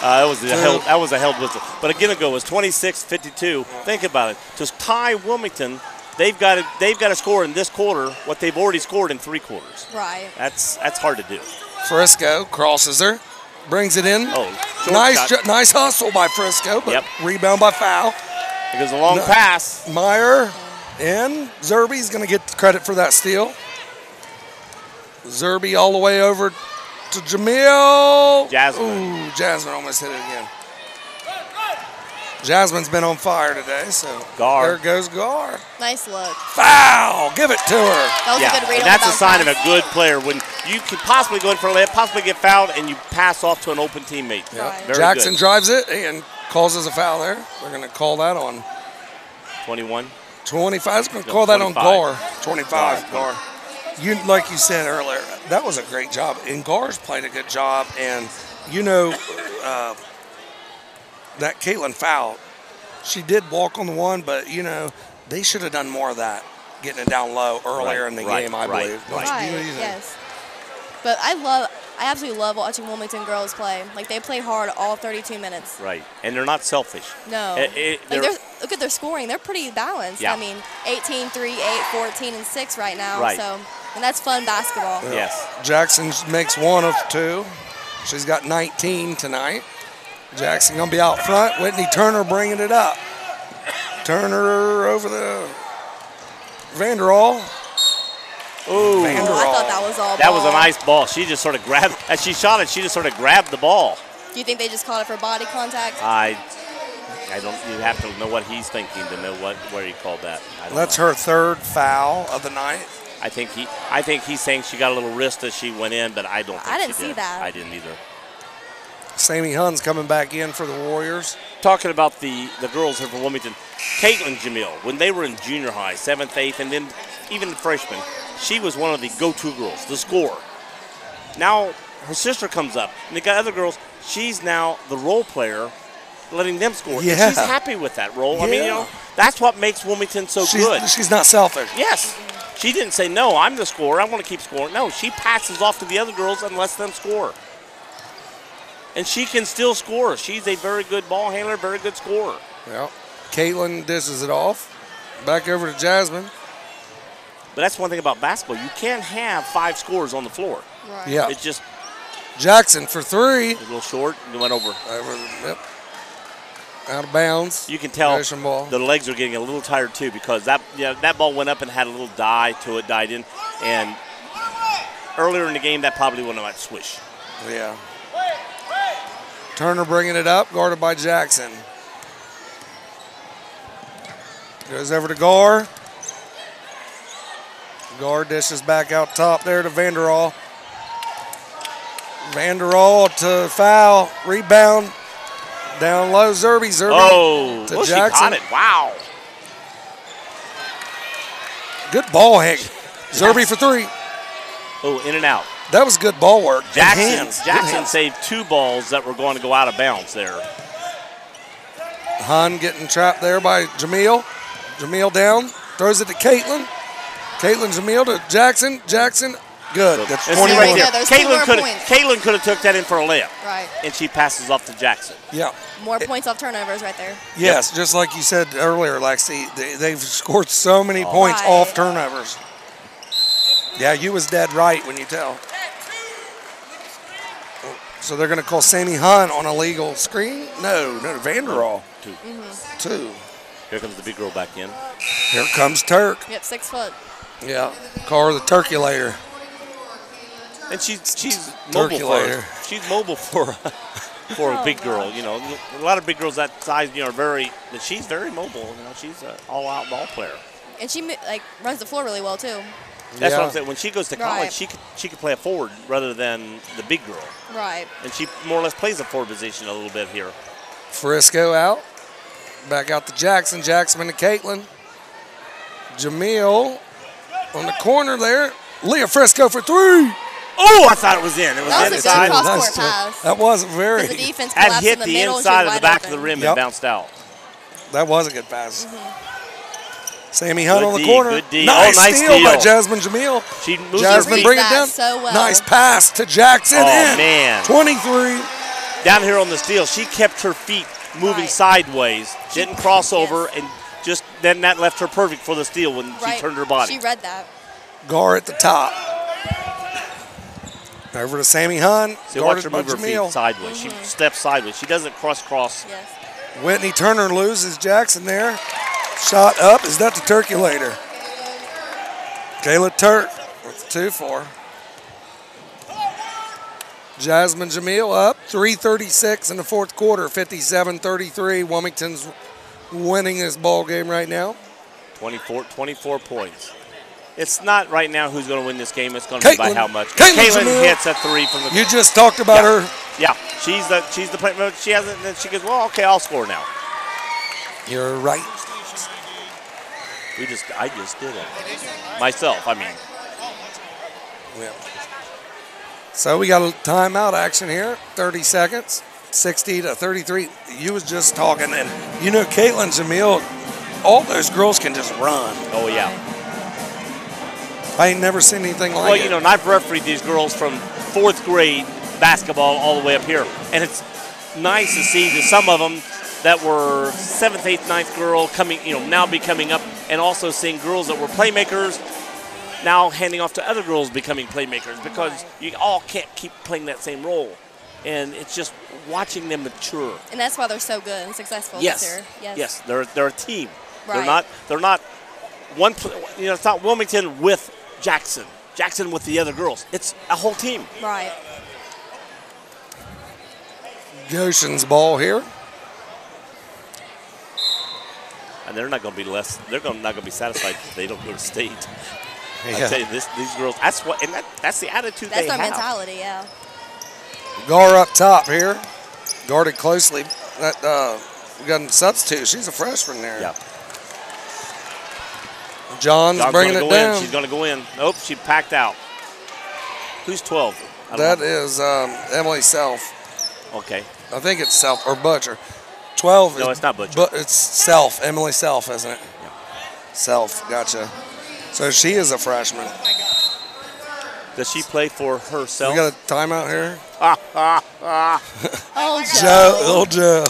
S5: That was a held whistle. But again ago, it was 26-52. Think about it. To tie Wilmington, they've got to score in this quarter what they've already scored in 3 quarters.
S3: Right.
S5: That's hard to do.
S1: Frisco crosses her. Brings it in.
S5: Oh, short shot.
S1: Nice hustle by Frisco, but
S5: Yep.
S1: rebound by foul.
S5: It goes a long pass.
S1: Meyer and Zerby's going to get credit for that steal. Zerby all the way over to Jamil.
S5: Jasmine.
S1: Ooh, Jasmine almost hit it again. Jasmine's been on fire today, so
S5: Gar.
S1: there goes Gar.
S3: Nice look.
S1: Foul! Give it to her.
S3: That was a good read
S5: and
S3: on
S5: that's
S3: the
S5: a sign of
S3: bounce
S5: a good player when you could possibly go in for a layup, possibly get fouled, and you pass off to an open teammate.
S3: Right.
S5: Very
S1: Jackson
S5: good.
S1: drives it and causes a foul there. We're going to call that on
S5: 21.
S1: 25. We're going to
S5: No,
S1: call that on
S5: 25.
S1: Gar. 25. Gar. Like you said earlier, that was a great job. And Gar's played a good job. And, that Caitlin foul, she did walk on the one, but, they should have done more of that, getting it down low earlier in the game, I believe. Don't you
S3: Right,
S1: do either?
S3: yes. But I absolutely love watching Wilmington girls play. Like, they play hard all 32 minutes.
S5: Right. And they're not selfish.
S3: No. Look at their scoring. They're pretty balanced.
S5: Yeah.
S3: I mean, 18, 3, 8, 14, and 6 right now.
S5: Right.
S3: So, and that's fun basketball.
S5: Yes.
S1: Jackson makes 1 of 2. She's got 19 tonight. Jackson going to be out front. Whitney Turner bringing it up. Turner over the Vanderall.
S5: Ooh.
S3: I thought that was all
S5: That was a
S3: ball.
S5: nice ball. She just sort of grabbed, as she shot it, she just sort of grabbed the ball.
S3: Do you think they just called it for body contact?
S5: I don't, you have to know what he's thinking to know where he called that. I don't
S1: That's
S5: know.
S1: her 3rd foul of the night.
S5: I think he's saying she got a little wrist as she went in, but I don't think
S3: I didn't
S5: she
S3: see
S5: did.
S3: that.
S5: I didn't either.
S1: Sammy Hunn's coming back in for the Warriors.
S5: Talking about the girls here for Wilmington, Caitlin Jamil, when they were in junior high, 7th, 8th, and then even the freshman, she was one of the go-to girls, the scorer. Now her sister comes up, and they got other girls. She's now the role player, letting them score.
S1: Yeah.
S5: And she's happy with that role. I mean,
S1: Yeah.
S5: that's what makes Wilmington so good.
S1: She's not selfish.
S5: Yes. She didn't say, no, I'm the scorer. I want to keep scoring. No, she passes off to the other girls and lets them score. And she can still score. She's a very good ball handler, very good scorer.
S1: Well, Caitlin dishes it off. Back over to Jasmine.
S5: But that's one thing about basketball. You can't have 5 scorers on the floor.
S3: Right.
S1: Yeah.
S5: It's just
S1: Jackson for 3.
S5: a little short and went over.
S1: Yep. Out of bounds.
S5: You can tell
S1: Goshen ball.
S5: the legs are getting a little tired too because that ball went up and had a little dive to it, died in. And earlier in the game, that probably wouldn't have went swish.
S1: Yeah. Turner bringing it up, guarded by Jackson. Goes over to Gar. Gar dishes back out top there to Vanderall. Vanderall to foul. Rebound. Down low, Zerby. Zerby
S5: Oh,
S1: to
S5: well, she
S1: Jackson.
S5: got it. Wow.
S1: Good ball, Hank. Zerby for 3.
S5: Oh, in and out.
S1: That was good ball work. And hands. Good
S5: Jackson
S1: hands.
S5: saved 2 balls that were going to go out of bounds there.
S1: Hun getting trapped there by Jamil. Jamil down. Throws it to Caitlin. Caitlin, Jamil to Jackson. Jackson. Good. That's
S5: And
S1: 20
S5: see right
S1: more.
S5: there.
S3: There's 2 more points.
S5: Caitlin could have took that in for a layup.
S3: Right.
S5: And she passes off to Jackson.
S1: Yeah.
S3: More points off turnovers right there.
S1: Yes, just like you said earlier, Lexi, they've scored so many points
S3: Right.
S1: off turnovers. Yeah, you was dead right when you tell. So they're going to call Sammy Hunt on a legal screen? No, Vanderall. 2.
S5: Here comes the big girl back in.
S1: Here comes Turk.
S3: Yep, 6 foot.
S1: Yeah, call her the Turkulator.
S5: And she's mobile
S1: Turkulator.
S5: she's mobile for a big girl. You know, a lot of big girls that size, are very. But she's very mobile. You know, she's an all-out ball player.
S3: And she runs the floor really well too.
S5: That's
S1: Yeah.
S5: what I'm saying. When she goes to college,
S3: Right.
S5: she could play a forward rather than the big girl,
S3: Right.
S5: and she more or less plays a forward position a little bit here.
S1: Frisco out. Back out to Jackson. Jackson to Caitlin. Jamil on the corner there. Leah Frisco for 3.
S5: Oh, I thought it was in. It was
S3: That was a
S5: inside.
S3: good cross
S1: Nice
S3: court
S1: too.
S3: pass.
S1: That wasn't very.
S3: Because the defense
S5: That
S3: collapsed
S5: hit
S3: in the
S5: the
S3: middle.
S5: inside of
S3: and
S5: the
S3: she was
S5: back
S3: wide
S5: of the
S3: open.
S5: rim
S1: Yep.
S5: and bounced out.
S1: That was a good pass. Sammy Hunt
S5: Good
S1: on the
S5: D,
S1: corner.
S5: good D.
S1: Nice,
S5: Oh, nice
S1: steal by
S5: steal.
S1: Jasmine Jamil.
S5: She moves
S1: Jasmine
S5: her
S1: bring
S3: Reads
S1: it down.
S3: that so well.
S1: Nice pass to Jackson.
S5: Oh,
S1: in.
S5: man.
S1: 23.
S5: down here on the steal. She kept her feet moving
S3: Right.
S5: sideways, didn't cross
S3: Yes.
S5: over, and just then that left her perfect for the steal when
S3: Right.
S5: she turned her body.
S3: She read that.
S1: Gar at the top. Over to Sammy Hunt.
S5: See, watch her
S1: Guarded by
S5: move her feet
S1: Jamil.
S5: sideways. She steps sideways. She doesn't cross.
S3: Yes.
S1: Whitney Turner loses Jackson there. Shot up. Is that the Turkulator? Kayla Turk with 2-4. Jasmine Jamil up. 3:36 in the fourth quarter. 57-33. Wilmington's winning this ball game right now.
S5: 24 points. It's not right now who's going to win this game. It's going to be by
S1: Caitlin.
S5: how much.
S1: Caitlin
S5: Caitlin
S1: Jamil.
S5: hits a 3 from the.
S1: You just talked about
S5: Yeah.
S1: her.
S5: Yeah, she's the player. She hasn't. Then she goes, well, okay, I'll score now.
S1: You're right.
S5: I just did it myself. I mean,
S1: Yeah. So we got a timeout action here. 30 seconds. 60-33. You was just talking, and you know Caitlin Jamil, all those girls can just run.
S5: oh yeah.
S1: I ain't never seen anything like
S5: Well,
S1: it.
S5: you know, and I've refereed these girls from 4th grade basketball all the way up here, and it's nice to see that some of them that were 7th, 8th, 9th girl coming, now becoming up, and also seeing girls that were playmakers now handing off to other girls becoming playmakers, because you all can't keep playing that same role, and it's just watching them mature.
S3: And that's why they're so good and successful
S5: Yes,
S3: this year.
S5: yes, they're a team.
S3: Right.
S5: They're not one. It's not Wilmington with Jackson with the other girls. It's a whole team.
S3: Right.
S1: Goshen's ball here.
S5: And they're not going to be They're not going to be satisfied if they don't go to state.
S1: Yeah.
S5: I tell you, these girls. That's the attitude
S3: That's
S5: they
S3: their
S5: have.
S3: mentality, yeah.
S1: Gar up top here. Guarded closely. We got a substitute. She's a freshman there.
S5: Yeah.
S1: John's bringing
S5: gonna
S1: it
S5: go
S1: down.
S5: In. She's going to go in. Nope, she packed out. Who's 12? I don't
S1: That
S5: know.
S1: is Emily Self.
S5: Okay.
S1: I think it's Self or Butcher. 12
S5: No,
S1: is,
S5: it's not Butcher.
S1: But it's Self, Emily Self, isn't it? Self, gotcha. So she is a freshman.
S5: Does she play for herself?
S1: We got a timeout here.
S3: Oh,
S1: Joe, little Joe.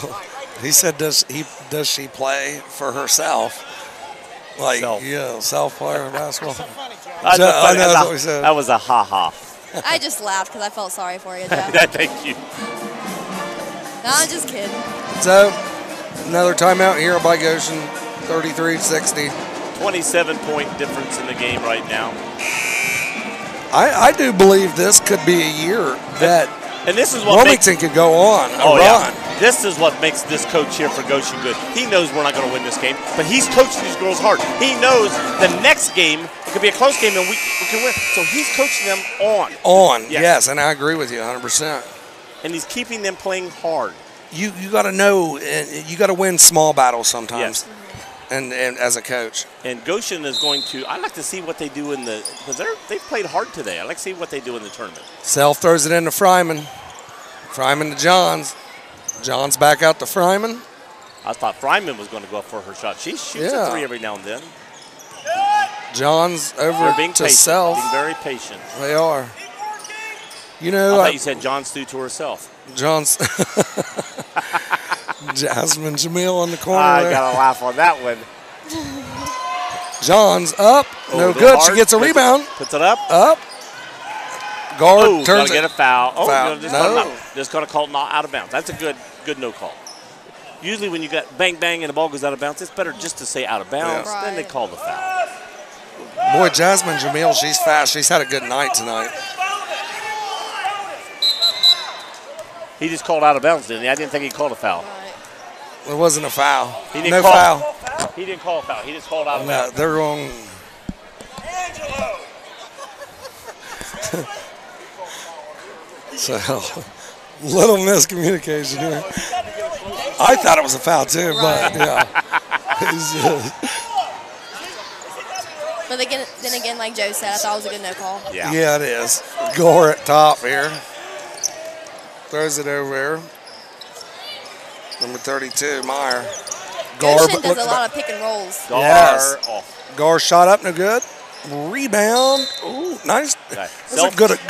S1: He said, does she play for herself? Like,
S5: Self.
S1: self player in basketball.
S5: That's
S1: Joe, I
S5: funny.
S1: know that's what we said.
S5: That was a ha-ha.
S3: I just laughed because I felt sorry for you, Joe.
S5: Thank you.
S3: No, I'm just kidding.
S1: So, another timeout here by Goshen, 33-60.
S5: 27-point difference in the game right now.
S1: I do believe this could be a year that
S5: And this is what makes
S1: Wilmington could go on a
S5: Oh,
S1: run.
S5: yeah. This is what makes this coach here for Goshen good. He knows we're not going to win this game, but he's coaching these girls hard. He knows the next game could be a close game and we can win. So he's coaching them on.
S1: On,
S5: Yes.
S1: yes, and I agree with you 100%.
S5: And he's keeping them playing hard.
S1: you got to know, and you got to win small battles sometimes.
S5: Yes.
S1: And as a coach.
S5: And Goshen is going to. I'd like to see what they do because they've played hard today. I'd like to see what they do in the tournament.
S1: Self throws it into Fryman. Fryman to Johns. Johns back out to Fryman.
S5: I thought Fryman was going to go for her shot. She shoots a three every now and then.
S1: Johns over
S5: being
S1: to
S5: patient,
S1: Self.
S5: being very patient.
S1: They are. You know,
S5: I thought you said Johns threw to herself.
S1: Johns. Jasmine Jamil on the corner.
S5: I
S1: there.
S5: got to laugh on that one.
S1: Johns up. No good. She gets a rebound.
S5: Puts it up.
S1: Up. Guard turns
S5: to get a foul. Oh,
S1: foul.
S5: Just going to call it out of bounds. That's a good no call. Usually when you got bang, bang, and the ball goes out of bounds, it's better just to say out of bounds.
S3: Yeah.
S5: Then they call the foul.
S1: Boy, Jasmine Jamil, she's fast. She's had a good night tonight.
S5: He just called out of bounds, didn't he? I didn't think he called a foul.
S1: It wasn't a foul.
S5: He didn't
S1: no
S5: call,
S1: foul.
S5: He didn't call a foul. He just called out of
S1: No,
S5: bounds.
S1: they're wrong. So, little miscommunication here. I thought it was a foul too, but yeah.
S3: But then again, like Joe said, I thought it was a good no call.
S1: Yeah, it is. Gore at top here. Throws it over there. Number 32, Meyer.
S3: Goshen does a lot of pick and rolls.
S1: Yes. Gar shot up, no good. Rebound. Ooh, nice. That's a good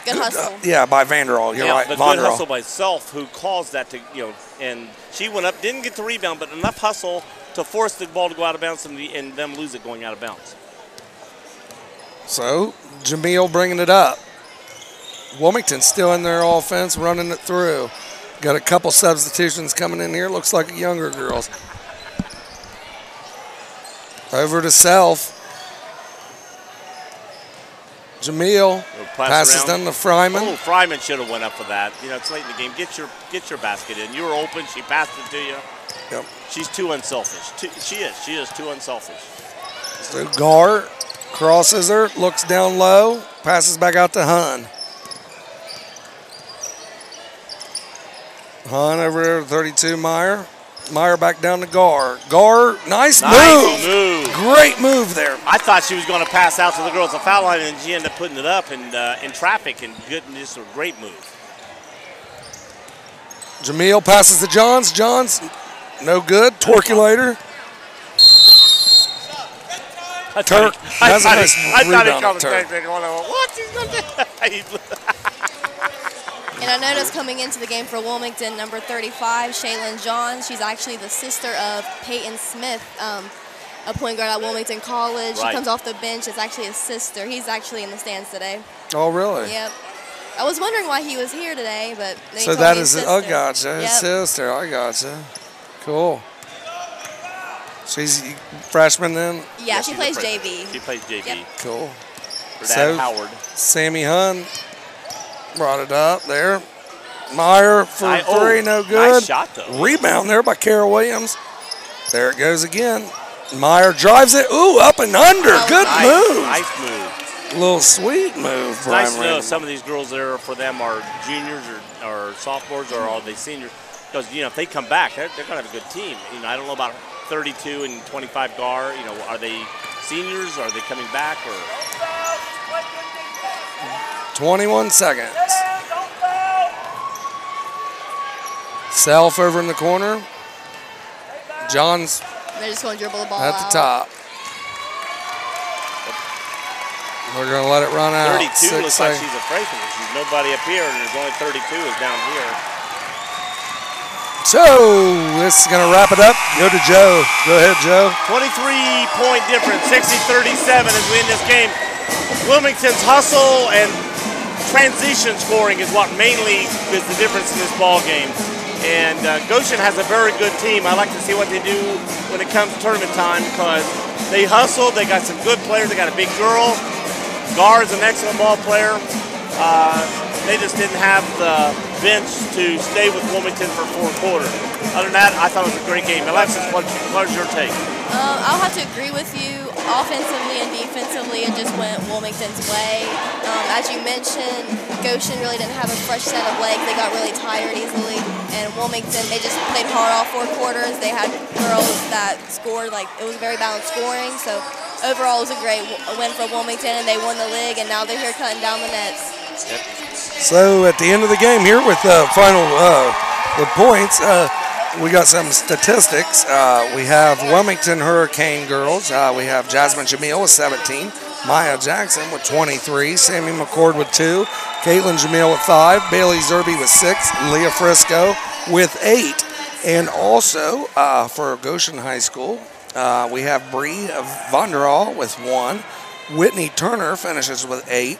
S3: hustle.
S1: Yeah, by Vanderall. You're right.
S5: But
S1: Vanderall.
S5: good hustle by Self, who caused that to, and she went up, didn't get the rebound, but enough hustle to force the ball to go out of bounds and them lose it going out of bounds.
S1: So, Jamil bringing it up. Wilmington still in their offense, running it through. Got a couple substitutions coming in here. Looks like younger girls. Over to Self. Jamil passes down to Fryman.
S5: Oh, Fryman should have went up for that. It's late in the game. Get your basket in. You were open. She passed it to you.
S1: Yep.
S5: She's too unselfish. She is too unselfish.
S1: So Gar crosses her, looks down low, passes back out to Hun. Hun over there to 32, Meyer. Meyer back down to Gar. Gar, nice move. Great move there.
S5: I thought she was going to pass out to the girls at the foul line, and she ended up putting it up in traffic, and just a great move.
S1: Jamil passes to Johns. Johns, no good. Torculator. Turk has a nice rebound.
S5: What? He's going to
S3: And I noticed coming into the game for Wilmington, number 35, Shaylin Johns. She's actually the sister of Peyton Smith, a point guard at Wilmington College.
S5: Right.
S3: She comes off the bench. It's actually his sister. He's actually in the stands today.
S1: Oh, really?
S3: Yep. I was wondering why he was here today, but they
S1: So
S3: told
S1: that
S3: me
S1: is,
S3: his
S1: oh,
S3: sister.
S1: gotcha. His
S3: Yep.
S1: sister, I gotcha. Cool. She's a freshman then?
S3: Yeah, she
S5: she's
S3: plays
S5: a freshman.
S3: JV.
S5: She plays JV.
S3: Yep.
S1: Cool.
S5: For Dad Howard.
S1: Sammy Hun brought it up there. Meyer for three, no good.
S5: Nice shot, though.
S1: Rebound there by Kara Williams. There it goes again. Meyer drives it. Ooh, up and under. Good move.
S5: Nice move.
S1: Little sweet move.
S5: It's nice to know some of these girls there for them are juniors or sophomores or are they seniors. Because, if they come back, they're going to have a good team. I don't know about 32 and 25 Gar. Are they seniors? Are they coming back? Or
S1: 21 seconds. Self over in the corner. Johns
S3: They're just going to dribble the ball
S1: at the top. We're going to let it run out.
S5: 32 looks like she's afraid of it. She's nobody up here, and there's only 32 is down here.
S1: So, this is going to wrap it up. Go to Joe. Go ahead, Joe.
S5: 23-point difference, 60-37 as we end this game. Wilmington's hustle and transition scoring is what mainly is the difference in this ball game. And Goshen has a very good team. I like to see what they do when it comes to tournament time because they hustle. They got some good players. They got a big girl. Gar is an excellent ball player. They just didn't have the bench to stay with Wilmington for 4 quarters. Other than that, I thought it was a great game. Alexis, what was your take?
S3: I'll have to agree with you. Offensively and defensively, it just went Wilmington's way. As you mentioned, Goshen really didn't have a fresh set of legs. They got really tired easily. And Wilmington, they just played hard all 4 quarters. They had girls that scored, it was very balanced scoring. So overall, it was a great win for Wilmington, and they won the league, and now they're here cutting down the nets.
S5: Yep.
S1: So at the end of the game here with the final the points, we got some statistics. We have Wilmington Hurricane girls. We have Jasmine Jamil with 17, Maya Jackson with 23, Sammy McCord with 2, Caitlin Jamil with 5, Bailey Zerby with 6, Leah Frisco with 8. And also for Goshen High School, we have Bree Vonderall with 1, Whitney Turner finishes with 8,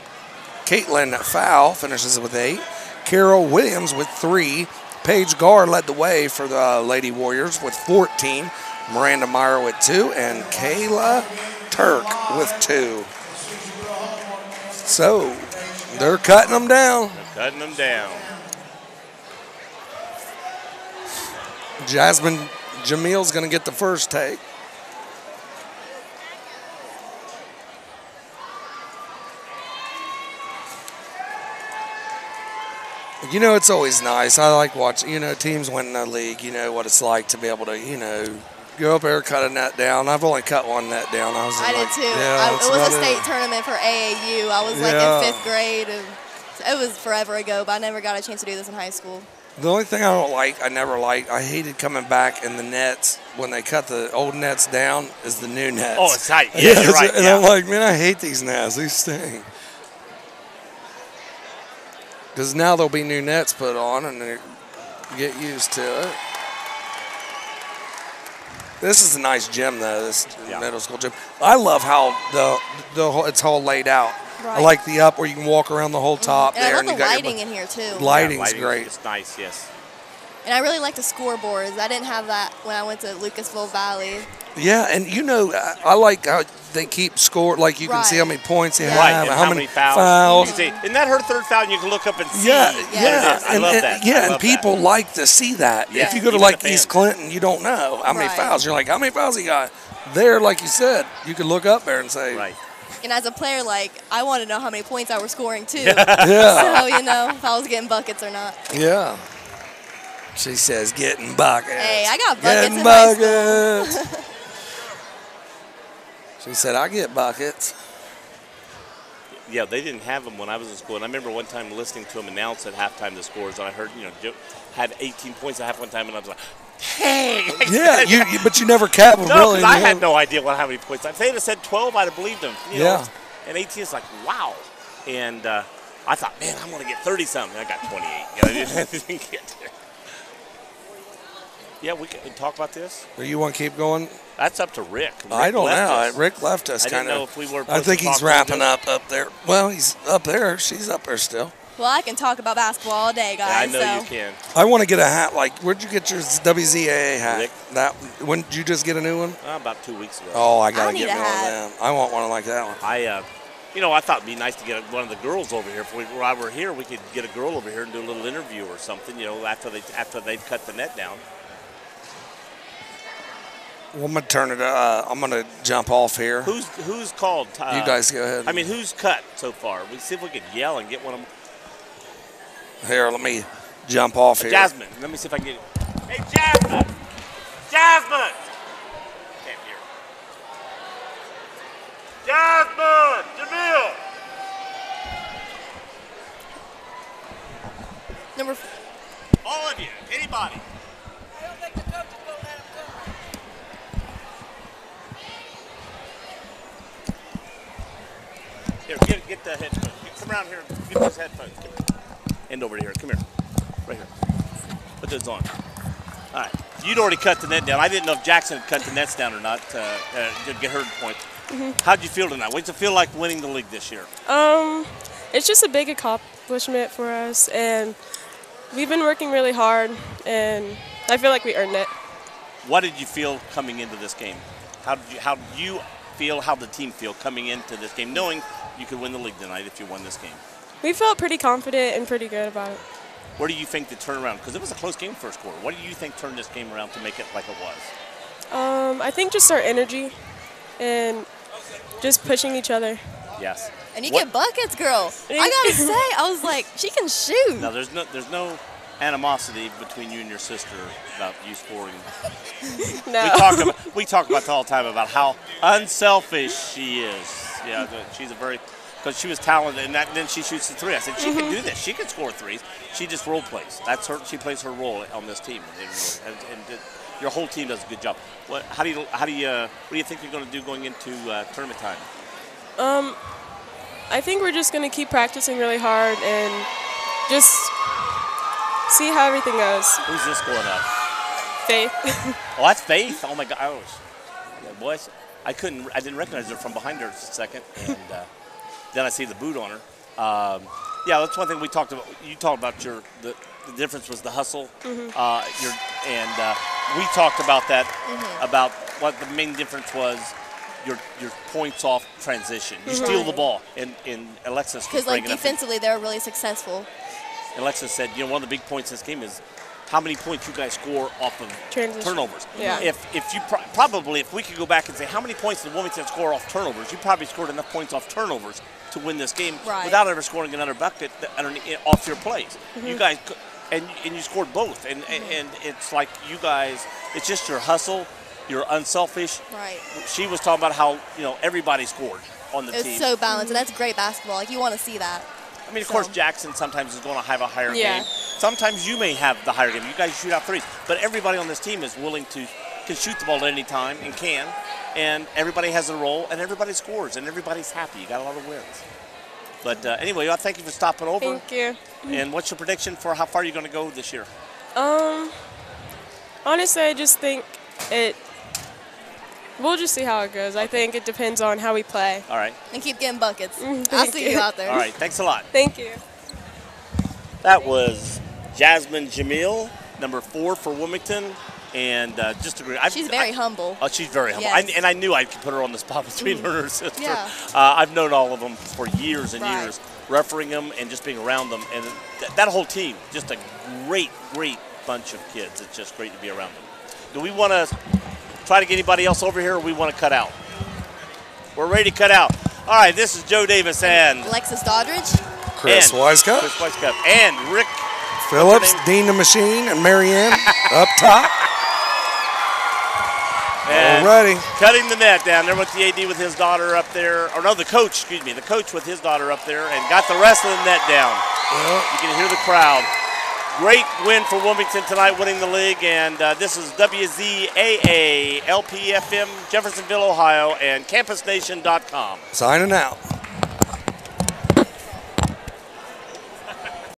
S1: Caitlin Fowl finishes with 8, Carol Williams with 3, Paige Garr led the way for the Lady Warriors with 14, Miranda Meyer with 2, and Kayla Turk with 2. So they're cutting them down.
S5: They're cutting them down.
S1: Jasmine Jamil's going to get the first take. You know, it's always nice. I like watching, teams winning the league. You know what it's like to be able to, go up there, cut a net down. I've only cut one net down.
S3: I did too.
S1: Yeah,
S3: it was a state tournament for AAU. I was in 5th grade. And it was forever ago, but I never got a chance to do this in high school.
S1: The only thing I hated coming back in the nets when they cut the old nets down is the new nets.
S5: Oh, it's tight. Yeah, you're right.
S1: And I'm like, man, I hate these nets. These sting. Because now there'll be new nets put on and they get used to it. This is a nice gym, though, this middle school gym. I love how it's all laid out. Right. I like the up where you can walk around the whole top there.
S3: I love the lighting in here, too.
S1: Lighting's great.
S5: It's nice, yes.
S3: And I really like the scoreboards. I didn't have that when I went to Lucasville Valley.
S1: Yeah, and I like how they keep score. Like you can see how many points they have,
S5: and how many fouls. Isn't that her 3rd foul? And you can look up and see.
S1: Yeah.
S5: I love that.
S1: Yeah, and people like to see that.
S5: Yeah.
S1: If you go to East Clinton, you don't know how many fouls. You're like, how many fouls he got? There, like you said, you could look up there and say.
S5: Right.
S3: And as a player, I want to know how many points I was scoring too.
S1: Yeah.
S3: So if I was getting buckets or not.
S1: Yeah. She says, getting buckets.
S3: Hey, I got buckets
S1: getting
S3: in
S1: buckets.
S3: high school.
S1: She said, I get buckets.
S5: Yeah, they didn't have them when I was in school. And I remember one time listening to them announce at halftime the scores, and I heard, had 18 points at half one time, and I was like, hey!
S1: Yeah, but you never capped them, really.
S5: I had no idea how many points. If they had said 12, I'd have believed them.
S1: Yeah.
S5: And 18 is like, wow. And I thought, man, I'm going to get 30-something. I got 28. I didn't get there. Yeah, we can talk about this.
S1: Or you want to keep going?
S5: That's up to Rick.
S1: I don't know. Rick left us kind of.
S5: I didn't know if we were.
S1: I think he's wrapping up there. Well, he's up there. She's up there still.
S3: Well, I can talk about basketball all day, guys.
S5: Yeah, I know you can.
S1: I want to get a hat. Where'd you get your WZAA hat?
S5: Rick.
S1: When did you just get a new one?
S5: About 2 weeks ago.
S1: Oh, I gotta get me one of them. I want one like that one.
S5: I thought it'd be nice to get one of the girls over here. While we're here, we could get a girl over here and do a little interview or something. After they've cut the net down.
S1: Well, I'm gonna turn it. I'm gonna jump off here.
S5: Who's called?
S1: You guys go ahead.
S5: I mean, who's cut so far? We see if we could yell and get one of them.
S1: Here, let me jump off here.
S5: Jasmine, let me see if I can get it. Hey, Jasmine! Jasmine! Can't hear. Jasmine! Jamil! All of you, anybody.
S8: I don't think the coaches will let him come.
S5: Here, get the headphones. Come around here and get those headphones. End over here. Come here. Right here. Put those on. All right. You'd already cut the net down. I didn't know if Jackson had cut the nets down or not to get her point. How'd you feel tonight? What's it feel like winning the league this year?
S9: It's just a big accomplishment for us, and we've been working really hard, and I feel like we earned it.
S5: What did you feel coming into this game? How did you feel, how did the team feel coming into this game, knowing you could win the league tonight if you won this game?
S9: We felt pretty confident and pretty good about it.
S5: Where do you think the turnaround? Because it was a close game first quarter. What do you think turned this game around to make it like it was?
S9: I think just our energy and just pushing each other.
S5: Yes.
S3: And you get buckets, girl. I gotta say, I was like, she can shoot.
S5: No, there's no animosity between you and your sister about you scoring.
S9: No.
S5: We talk about all the time about how unselfish she is. Yeah, she's a very, because she was talented, and then she shoots the three. I said she can do this. She can score threes. She just role plays. That's her. She plays her role on this team, and your whole team does a good job. What do you think you're going to do going into tournament time?
S9: I think we're just going to keep practicing really hard and just see how everything goes.
S5: Who's this going up?
S9: Faith.
S5: Oh, that's Faith. Oh my God, boys, I didn't recognize her from behind her just a second, and then I see the boot on her. Yeah, that's one thing we talked about. You talked about the difference was the hustle. We talked about that, about what the main difference was. Your points off transition. You steal the ball, and Alexis.
S3: Because like defensively, they were really successful.
S5: Alexis said, one of the big points in this game is how many points you guys score off of turnovers.
S9: Yeah.
S5: If you probably, if we could go back and say how many points did Wilmington score off turnovers, you probably scored enough points off turnovers to win this game without ever scoring another bucket off your plays. You guys, and you scored both, and it's like you guys, it's just your hustle. You're unselfish.
S3: Right.
S5: She was talking about how everybody scored on the team.
S3: It's so balanced, and that's great basketball. Like you want to see that.
S5: I mean, of course, Jackson sometimes is going to have a higher game. Sometimes you may have the higher game. You guys shoot out threes, but everybody on this team is willing to can shoot the ball at any time and can, and everybody has a role, and everybody scores, and everybody's happy. You got a lot of wins. But anyway, I thank you for stopping over.
S9: Thank you.
S5: And what's your prediction for how far you're going to go this year?
S9: Honestly, I just think we'll just see how it goes. I think it depends on how we play.
S5: All right.
S3: And keep getting buckets. I'll see you out there.
S5: All right. Thanks a lot.
S9: Thank you.
S5: That was Jasmine Jamil, number 4 for Wilmington. And just agree.
S3: She's very humble.
S5: Oh, she's very humble.
S3: Yes.
S5: And I knew I could put her on the spot between her and her sister.
S3: Yeah.
S5: I've known all of them for years and years, refereeing them and just being around them. And that whole team, just a great, great bunch of kids. It's just great to be around them. Do we want to try to get anybody else over here, or we want to cut out? We're ready to cut out. All right, this is Joe Davis and
S3: Alexis Doddridge.
S1: Chris Wisecup.
S5: And Rick
S1: Phillips, Dean the Machine, and Marianne up top. Alrighty.
S5: Cutting the net down there with the AD with his daughter up there. Or no, the coach with his daughter up there, and got the rest of the net down. You can hear the crowd. Great win for Wilmington tonight, winning the league. And this is WZAA LPFM, Jeffersonville, Ohio, and CampusNation.com.
S1: Signing out.